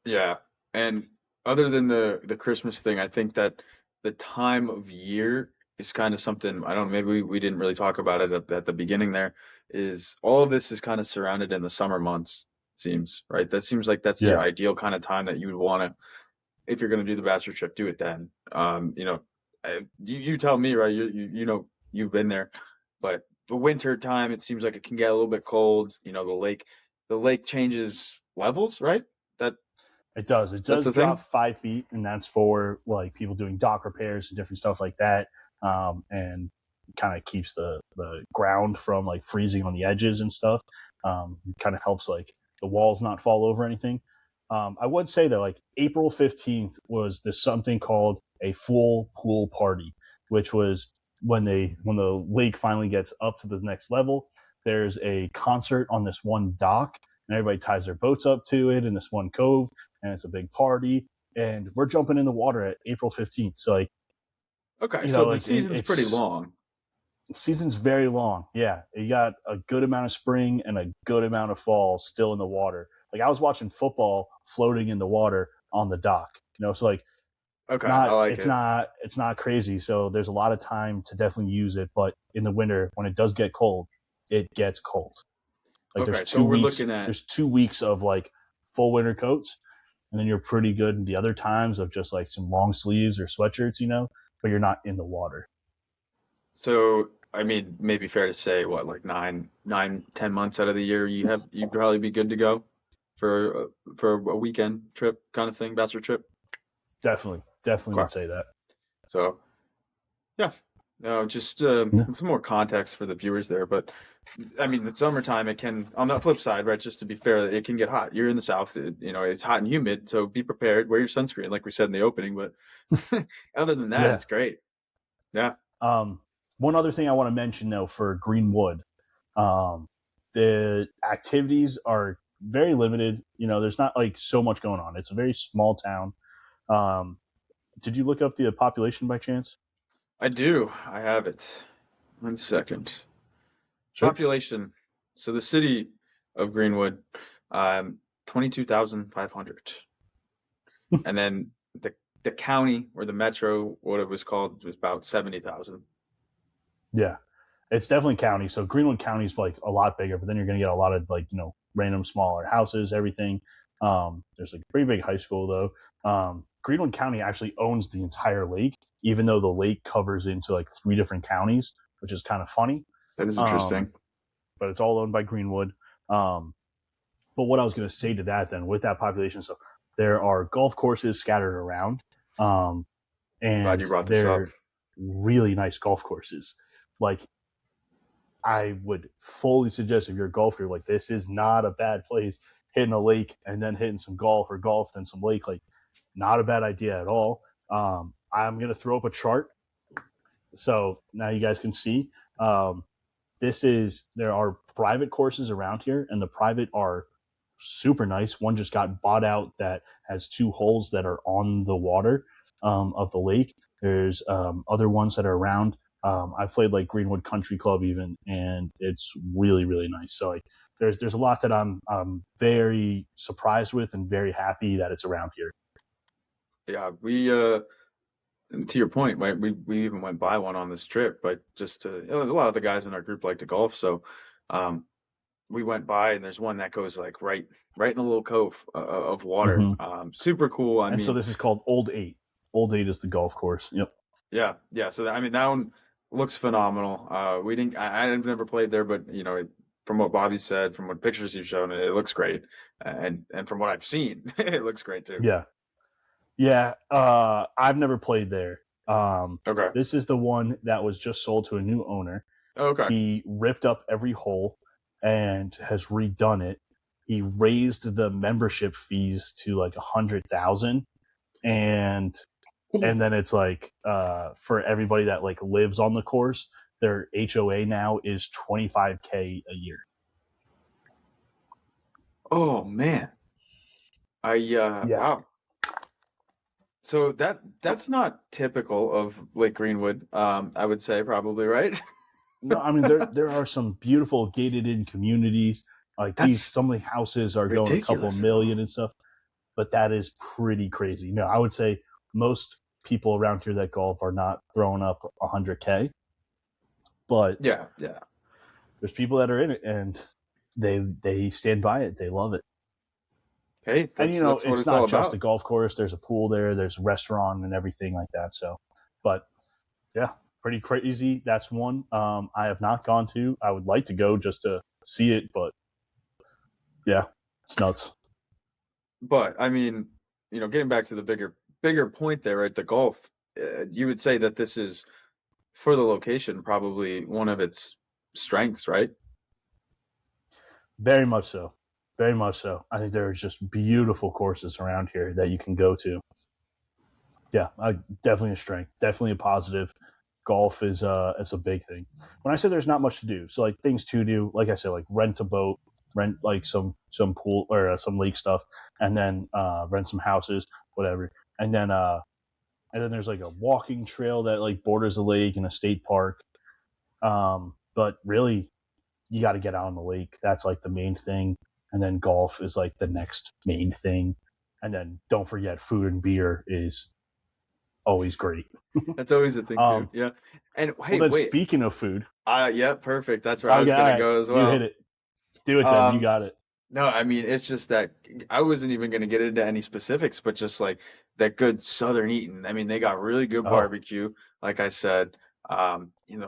Yeah. And other than the Christmas thing, I think that the time of year is kind of something, I don't know, maybe we didn't really talk about it at the beginning there, is all of this is kind of surrounded in the summer months, seems, right? That seems like that's your Yeah. ideal kind of time that you would want to, if you're going to do the bachelor trip, do it then. You tell me, right? You've been there, but the winter time, it seems like it can get a little bit cold. The lake changes levels, right? That It does. It that's does the drop thing. 5 feet, and that's for like people doing dock repairs and different stuff like that. And kind of keeps the ground from like freezing on the edges and stuff. Kind of helps like the walls not fall over anything. I would say that like April 15th was this something called a full pool party, which was when the lake finally gets up to the next level. There's a concert on this one dock, and everybody ties their boats up to it in this one cove, and it's a big party. And we're jumping in the water at April 15th. So like Okay, so the season's pretty it's long. season's very long. Yeah, you got a good amount of spring and a good amount of fall still in the water. Like I was watching football floating in the water on the dock. So like Okay, I not like it's it. not it's not crazy. So there's a lot of time to definitely use it. But in the winter, when it does get cold, it gets cold. Like Okay, so we're looking at there's 2 weeks of like full winter coats, and then you're pretty good in the other times of just like some long sleeves or sweatshirts, but you're not in the water. so I mean maybe fair to say what like 9, 10 months out of the year you'd probably be good to go for a weekend trip kind of thing, bachelor trip. Definitely Okay, would say that. so yeah, no, just Yeah. some more context for the viewers there, but I mean the summertime it can on the flip side, right? Just to be fair, it can get hot. You're in the south, it's hot and humid, so be prepared. Wear your sunscreen, like we said in the opening, but other than that, Yeah. it's great. Yeah. One other thing I want to mention though for Greenwood, the activities are very limited. There's not like so much going on. It's a very small town. Um, did you look up the population by chance? I do. I have it. 1 second. Sure. Population. So the city of Greenwood, 22,500. And then the county or the metro, what it was called, was about 70,000. Yeah, it's definitely county. So Greenwood County is like a lot bigger, but then you're going to get a lot of like random smaller houses, everything. There's like a pretty big high school though. Greenwood County actually owns the entire lake, even though the lake covers into like 3 different counties, which is kind of funny. That is Um, interesting. but it's all owned by Greenwood. But what I was going to say to that then, with that population, so there are golf courses scattered around, Glad you and brought this up. they're really nice golf courses. Like I would fully suggest if you're a golfer, like this is not a bad place. Hitting a lake and then hitting some golf, or golf then some lake, like not a bad idea at all. I'm gonna throw up a chart so now you guys can see. There are private courses around here, and the private are super nice. One just got bought out that has 2 holes that are on the water of the lake. There's other ones that are around. I've played like Greenwood Country Club even, and it's really really nice. So like there's a lot that I'm very surprised with and very happy that it's around here. Yeah, we to your point, right, we even went by one on this trip, but just to, a lot of the guys in our group like to golf, so um, we went by and there's one that goes like right in a little cove of water. Mm-hmm. Super cool. I And so mean, this is called Old Eight. Old Eight is the golf course. Yep. yeah. So I mean that one looks phenomenal. We didn't. I've never played there, but from what Bobby said, from what pictures you've shown, it looks great, and from what I've seen, it looks great too. Yeah. Yeah. I've never played there. Okay. This is the one that was just sold to a new owner. Okay. He ripped up every hole and has redone it. He raised the membership fees to like 100,000, and then it's like for everybody that like lives on the course, their HOA now is $25K a year. Oh man. Yeah. Wow. So that's not typical of Lake Greenwood. I would say probably, right? No, I mean there are some beautiful gated in communities. Like That's some of the houses are going a couple ridiculous. million and stuff, but that is pretty crazy. No, I would say most people around here that golf are not throwing up 100K, but Yeah. there's people that are in it and they stand by it. They love it. Hey, And that's what it's it's all not just about. a golf course. There's a pool there. There's a restaurant and everything like that. So, but yeah, pretty crazy. That's one I have not gone to. I would like to go just to see it, but yeah, it's nuts. But I mean, getting back to the bigger point there, right? The golf, you would say that this is for the location probably one of its strengths, right? Very much so. Very much so. I think there's just beautiful courses around here that you can go to. Yeah, definitely a strength, definitely a positive. Golf is it's a big thing. When I say there's not much to do, so like things to do, like I said, like rent a boat, rent like some pool or some lake stuff, and then rent some houses, whatever, and then there's like a walking trail that like borders the lake and a state park. But really, you got to get out on the lake. That's like the main thing, and then golf is like the next main thing, and then don't forget food and beer is always great. That's always a thing too. Yeah. And hey, Well, then wait. speaking of food, Yeah, perfect. That's where I was okay, all gonna right, go as you well. hit it. Do it then. You Um, got it. no, I mean it's just that I wasn't even gonna get into any specifics, but just like that good Southern eating. I mean, they got really good Oh, barbecue, like I said.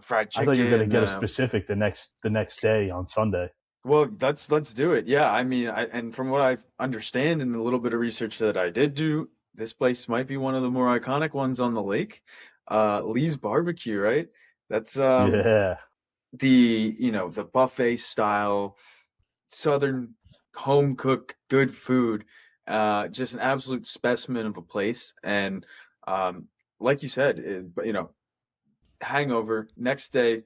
Fried I thought you were going to chicken. get a specific the next day on Sunday. Well, let's do it. Yeah, I mean, and from what I understand and the little bit of research that I did do, this place might be one of the more iconic ones on the lake. Lee's Barbecue, right? That's Yeah, the buffet style Southern home cooked good food. Just an absolute specimen of a place. And like you said, hangover next day.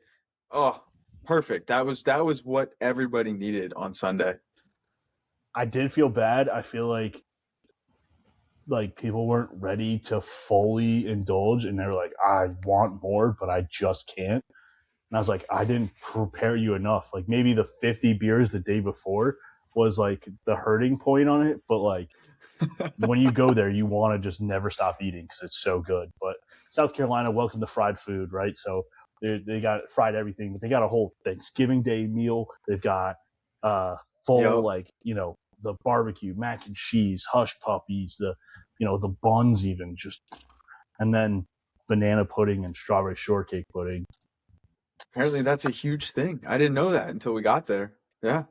Oh, perfect. That was what everybody needed on Sunday. I did feel bad. I feel like people weren't ready to fully indulge, and they were like, "I want more, but I just can't." And I was like, "I didn't prepare you enough. Like maybe the 50 beers the day before was like the hurting point on it, but like when you go there, you want to just never stop eating because it's so good." But South Carolina, welcome to fried food, right? So they got fried everything, but they got a whole Thanksgiving Day meal. They've got full Yep. like the barbecue, mac and cheese, hush puppies, the buns even just, and then banana pudding and strawberry shortcake pudding. Apparently that's a huge thing. I didn't know that until we got there. Yeah.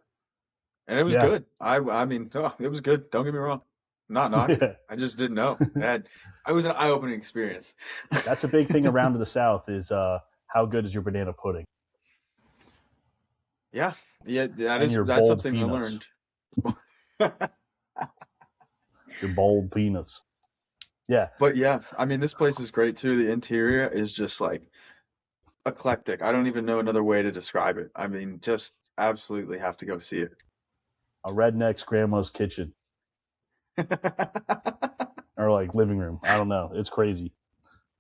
And it was Yeah, good. I mean, oh, it was good. Don't get me wrong. I'm not knocking it. yeah. I just didn't know. It was an eye-opening experience. That's a big thing around to the South is how good is your banana pudding Yeah. Yeah, and your that's bold something I peanuts, learned. your bold peanuts. Yeah, But yeah, I mean, this place is great too. The interior is just like eclectic. I don't even know another way to describe it. I mean, just absolutely have to go see it. a redneck's grandma's kitchen or like living room. I don't know. It's crazy.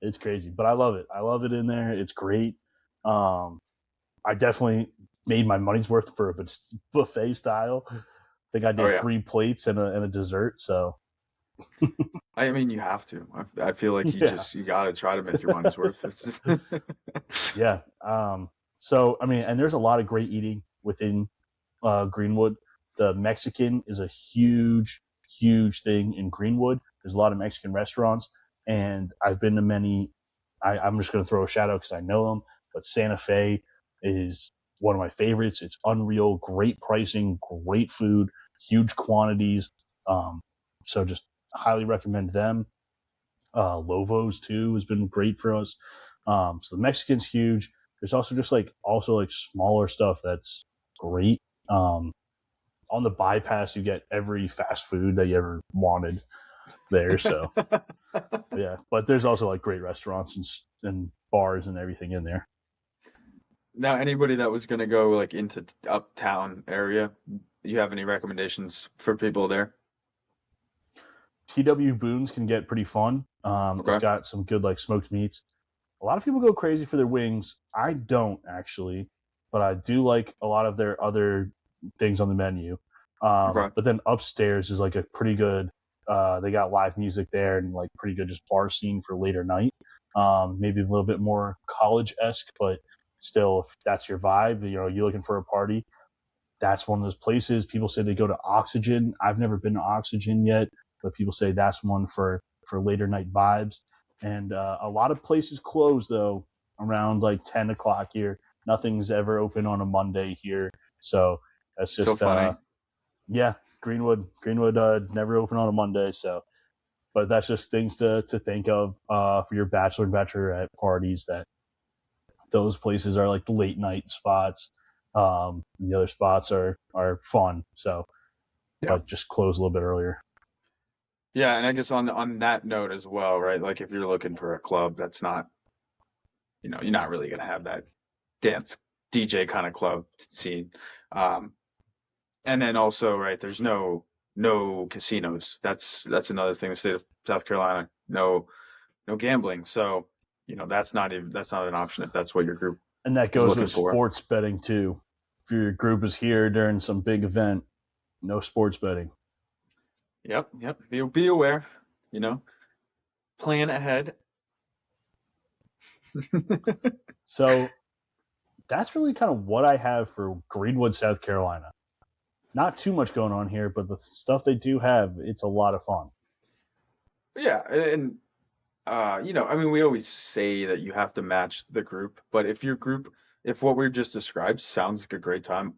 It's crazy, but I love it. I love it in there. It's great. I definitely made my money's worth for a buffet style. I think I Oh did yeah. 3 plates and a dessert. So I mean, you have to. I feel like yeah, you gotta try to make your money's worth. It's just yeah. So I mean, and there's a lot of great eating within Greenwood. The Mexican is a huge, huge thing in Greenwood. There's a lot of Mexican restaurants, and I've been to many. I'm just going to throw a shout out because I know them, but Santa Fe is one of my favorites. It's unreal, great pricing, great food, huge quantities. So just highly recommend them. Lovos too has been great for us. So the Mexican's huge. There's also just like smaller stuff that's great. On the bypass, you get every fast food that you ever wanted there. So yeah, but there's also like great restaurants and bars and everything in there. now anybody that was gonna go like into uptown area, you have any recommendations for people there? TW Boone's can get pretty fun. It's Okay. got some good like smoked meats. A lot of people go crazy for their wings. I don't actually, but I do like a lot of their other things on the menu. Okay. But then upstairs is like a pretty good. They got live music there and like pretty good just bar scene for later night. Maybe a little bit more college esque, but still, if that's your vibe, you're looking for a party. That's one of those places. People say they go to Oxygen. I've never been to Oxygen yet, but people say that's one for later night vibes. And a lot of places close though around like 10 o'clock here. Nothing's ever open on a Monday here, so that's So just funny. yeah. Greenwood never open on a Monday, so but that's just things to think of for your bachelor and bachelorette parties. That those places are like the late night spots. And the other spots are fun, so Yeah. but just close a little bit earlier. Yeah, and I guess on that note as well, right? Like if you're looking for a club that's not, you're not really gonna have that dance DJ kind of club scene. Um, and then also, right, there's no casinos. That's another thing. The state of South Carolina, no gambling. So, that's not an option if that's what your group And that is goes looking with for. sports betting too. If your group is here during some big event, no sports betting. Yep, yep. Be aware, you know, plan ahead. So that's really kind of what I have for Greenwood, South Carolina. Not too much going on here, but the stuff they do have, it's a lot of fun. Yeah, and I mean, we always say that you have to match the group, but if what we've just described sounds like a great time,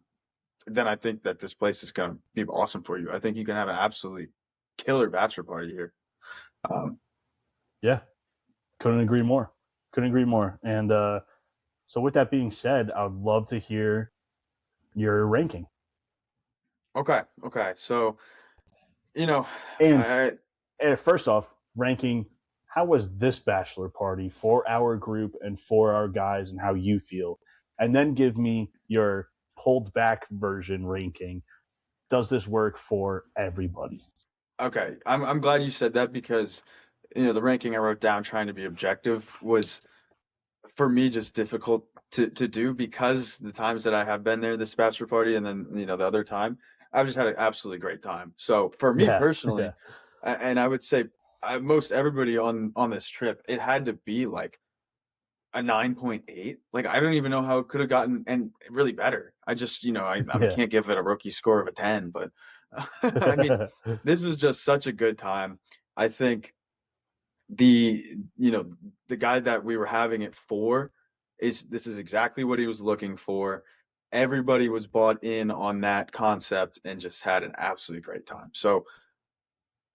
then I think that this place is going to be awesome for you. I think you can have an absolutely killer bachelor party here. Um, Yeah, couldn't agree more. Couldn't agree more. And so, with that being said, I would love to hear your ranking. okay, okay. So, you know, And, I and first off, ranking how was this bachelor party for our group and for our guys and how you feel? And then give me your pulled back version ranking. Does this work for everybody? okay. I'm glad you said that because the ranking I wrote down trying to be objective was for me just difficult to do because the times that I have been there, this bachelor party, and then the other time, I've just had an absolutely great time. So for me Yeah, personally, yeah, and I would say most everybody on this trip, it had to be like a 9.8. Like I don't even know how it could have gotten and really better. I just I yeah. can't give it a rookie score of a 10, but I mean this was just such a good time. I think the you know the guy that we were having it for this is exactly what he was looking for. Everybody was bought in on that concept and just had an absolutely great time. So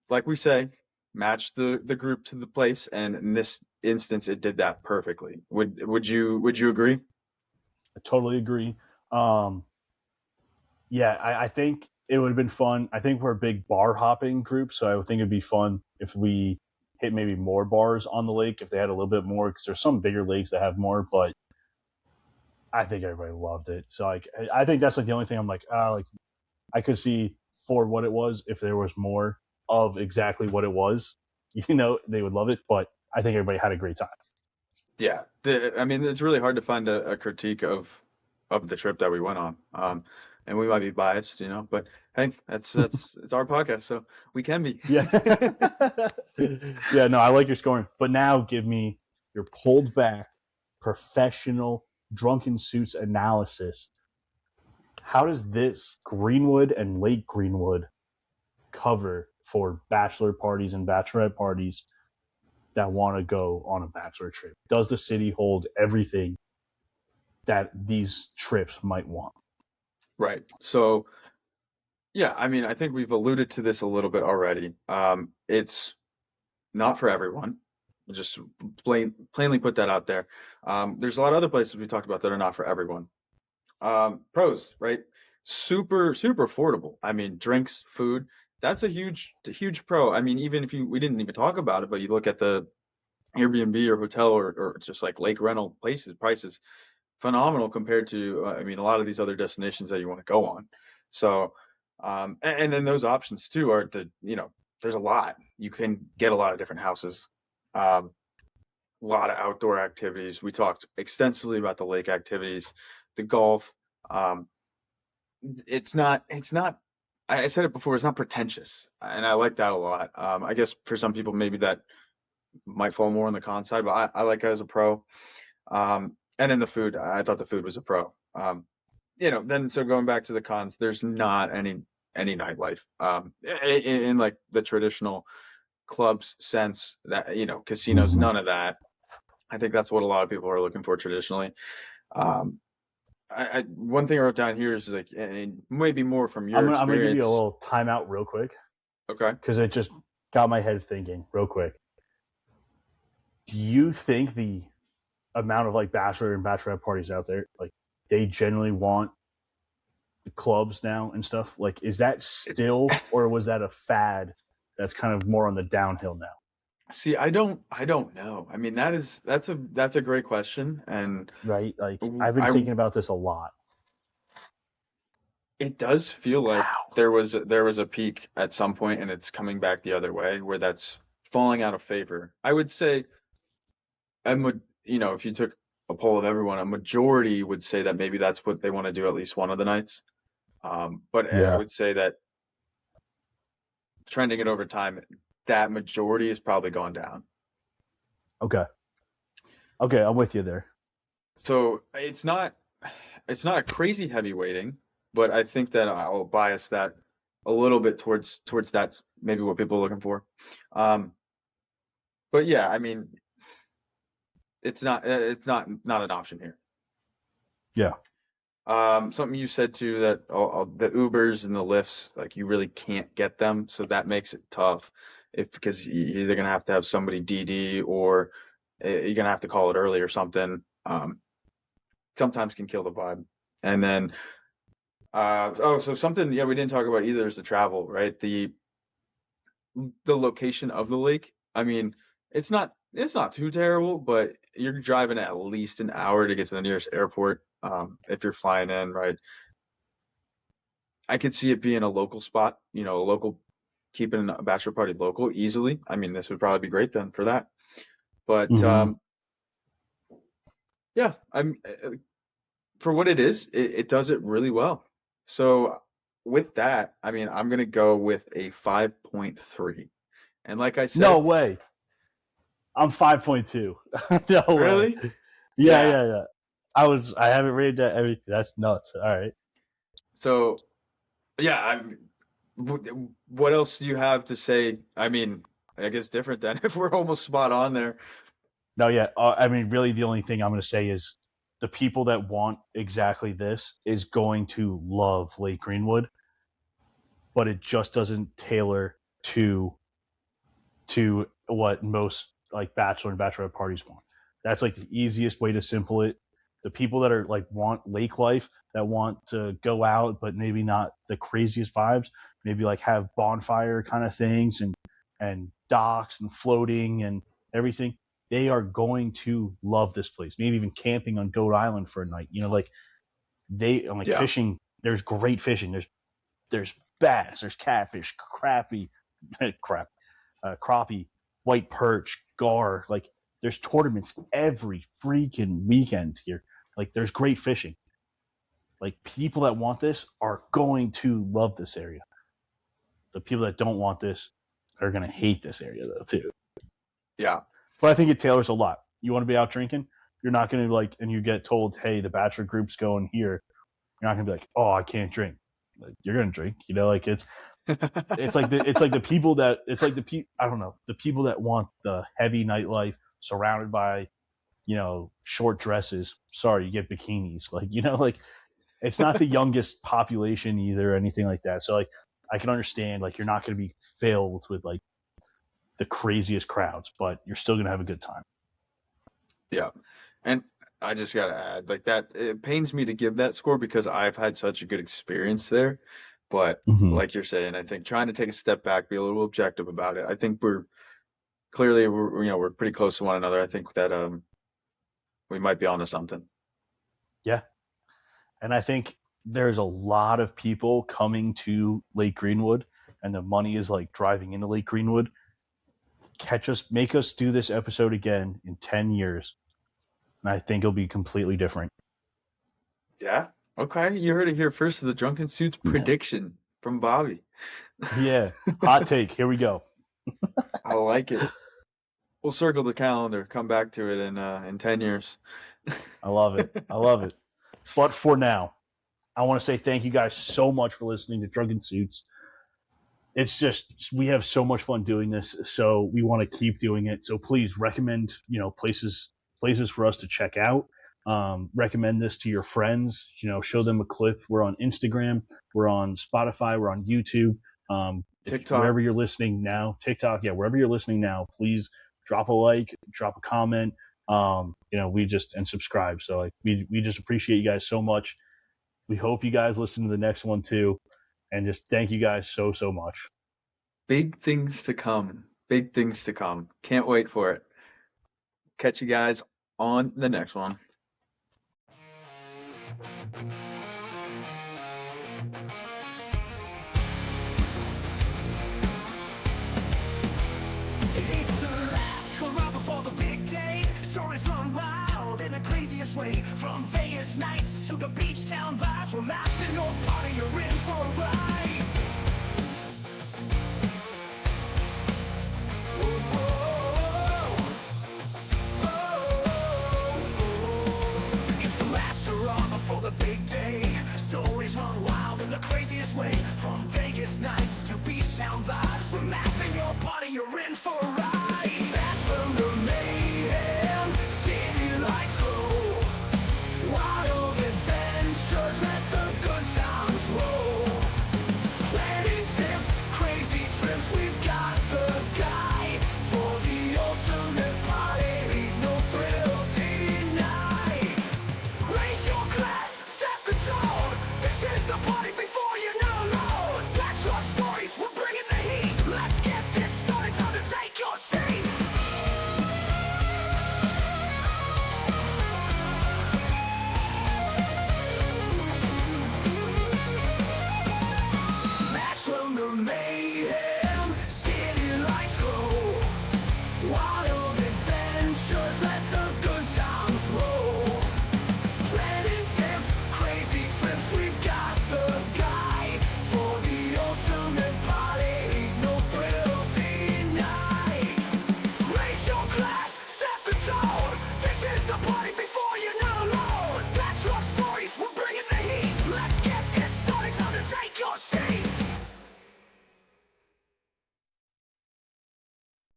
like we say, match the group to the place, and in this instance it did that perfectly. Would you agree? I totally agree. Um, yeah, I think it would have been fun. I think we're a big bar hopping group, so I would think it'd be fun if we hit maybe more bars on the lake if they had a little bit more because there's some bigger lakes that have more, but I think everybody loved it. So like I think that's like the only thing I'm like I could see for what it was if there was more of exactly what it was, they would love it, but I think everybody had a great time. Yeah, I mean, it's really hard to find a critique of the trip that we went on. And we might be biased, but hey, that's it's our podcast, so we can be. Yeah. Yeah, no, I like your scoring. But now give me your pulled back, professional, drunken suits analysis. How does this Greenwood and Lake Greenwood cover for bachelor parties and bachelorette parties that want to go on a bachelor trip? Does the city hold everything that these trips might want? Right. So, yeah, I mean, I think we've alluded to this a little bit already. It's not for everyone. Just plainly put that out there. There's a lot of other places we talked about that are not for everyone. Pros, right? Super, super affordable. I mean, drinks, food, that's a huge pro. I mean, even if we didn't even talk about it, but you look at the Airbnb or hotel or just like lake rental prices, phenomenal compared to, I mean, a lot of these other destinations that you want to go on. So, and then those options too are there's a lot. You can get a lot of different houses, a lot of outdoor activities. We talked extensively about the lake activities, the golf. Um, it's not, I said it before, it's not pretentious. And I like that a lot. I guess for some people, maybe that might fall more on the con side, but I like it as a pro. And then the food, I thought the food was a pro. Then so going back to the cons, there's not any nightlife in like the traditional clubs sense that casinos, Mm-hmm. none of that. I think that's what a lot of people are looking for traditionally. Um, one thing I wrote down here is like, and maybe more from your I'm gonna give you a experience. little timeout real quick Okay. because it just got my head thinking real quick. Do you think the amount of like bachelor and bachelorette parties out there, like they generally want the clubs now and stuff? Like, is that still, or was that a fad that's kind of more on the downhill now? See, I don't know. I mean, that's a great question, and Right? Like, I've been I thinking about this a lot. it does feel like Wow. there was a peak at some point, and it's coming back the other way, where that's falling out of favor. I would say, if you took a poll of everyone, a majority would say that maybe that's what they want to do at least one of the nights. But I Yeah. would say that trending it over time, that majority has probably gone down. Okay. Okay, I'm with you there. So it's not a crazy heavy weighting, but I think that I'll bias that a little bit towards that's maybe what people are looking for. Um, but yeah, I mean, it's not an option here. Yeah. Something you said too that the Ubers and the Lyfts, like you really can't get them, so that makes it tough. If because you're either gonna have to have somebody DD or you're gonna have to call it early or something. Sometimes can kill the vibe. And then so something, yeah, we didn't talk about either is the travel, right? The location of the lake. I mean, it's not too terrible, but you're driving at least an hour to get to the nearest airport. If you're flying in, right? I could see it being a local spot, a local keeping a bachelor party local easily. I mean, this would probably be great then for that. But Mm-hmm. yeah, I'm for what it is, it does it really well. So with that, I mean, I'm gonna go with a 5.3. And like I No said, way. I'm 5.2. No way. really? Yeah, Yeah. yeah, yeah. I haven't rated that everything. That's nuts. All right. So yeah, what else do you have to say? I mean, I guess different than if we're almost spot on there. No, yeah. I mean, really, the only thing I'm going to say is the people that want exactly this is going to love Lake Greenwood, but it just doesn't tailor to what most like bachelor and bachelorette parties want. That's like the easiest way to simple it. The people that are like want lake life, that want to go out, but maybe not the craziest vibes, maybe like have bonfire kind of things and docks and floating and everything. They are going to love this place. Maybe even camping on Goat Island for a night. Like like Yeah. fishing. There's great fishing. There's bass. There's catfish, crappie, crap, crappie, white perch, gar. Like There's tournaments every freaking weekend here. Like, there's great fishing. Like, people that want this are going to love this area. The people that don't want this are going to hate this area, though, too. Yeah. But I think it tailors a lot. You want to be out drinking, you're not going to, like, and you get told, hey, the Bachelor group's going here. You're not going to be like, oh, I can't drink. Like, you're going to drink. You know, like, it's like the people that, I don't know, the people that want the heavy nightlife surrounded by, you know, short dresses. Sorry, you get bikinis. Like, you know, like, it's not the youngest population either or anything like that. So, like, I can understand, like, you're not going to be filled with, like, the craziest crowds, but you're still going to have a good time. Yeah. And I just got to add, like, that it pains me to give that score because I've had such a good experience there. But like you're saying, I think trying to take a step back, be a little objective about it. I think we're pretty close to one another. I think that we might be onto something. Yeah. And I think there's a lot of people coming to Lake Greenwood, and the money is, like, driving into Lake Greenwood. Make us do this episode again in 10 years. And I think it'll be completely different. Yeah. Okay. You heard it here first of the Drunken Suits prediction from Bobby. Yeah. Hot take. Here we go. I like it. We'll circle the calendar, come back to it in 10 years. I love it. I love it. But for now, I want to say thank you guys so much for listening to Drunken Suits. It's just, we have so much fun doing this, so we want to keep doing it. So please recommend, you know, places for us to check out. Recommend this to your friends. You know, show them a clip. We're on Instagram. We're on Spotify. We're on YouTube. TikTok. Wherever you're listening now, TikTok. Yeah, wherever you're listening now, please drop a like, drop a comment. You know, and subscribe. So, like, we just appreciate you guys so much. We hope you guys listen to the next one too. And just thank you guys so much. Big things to come. Big things to come. Can't wait for it. Catch you guys on the next one.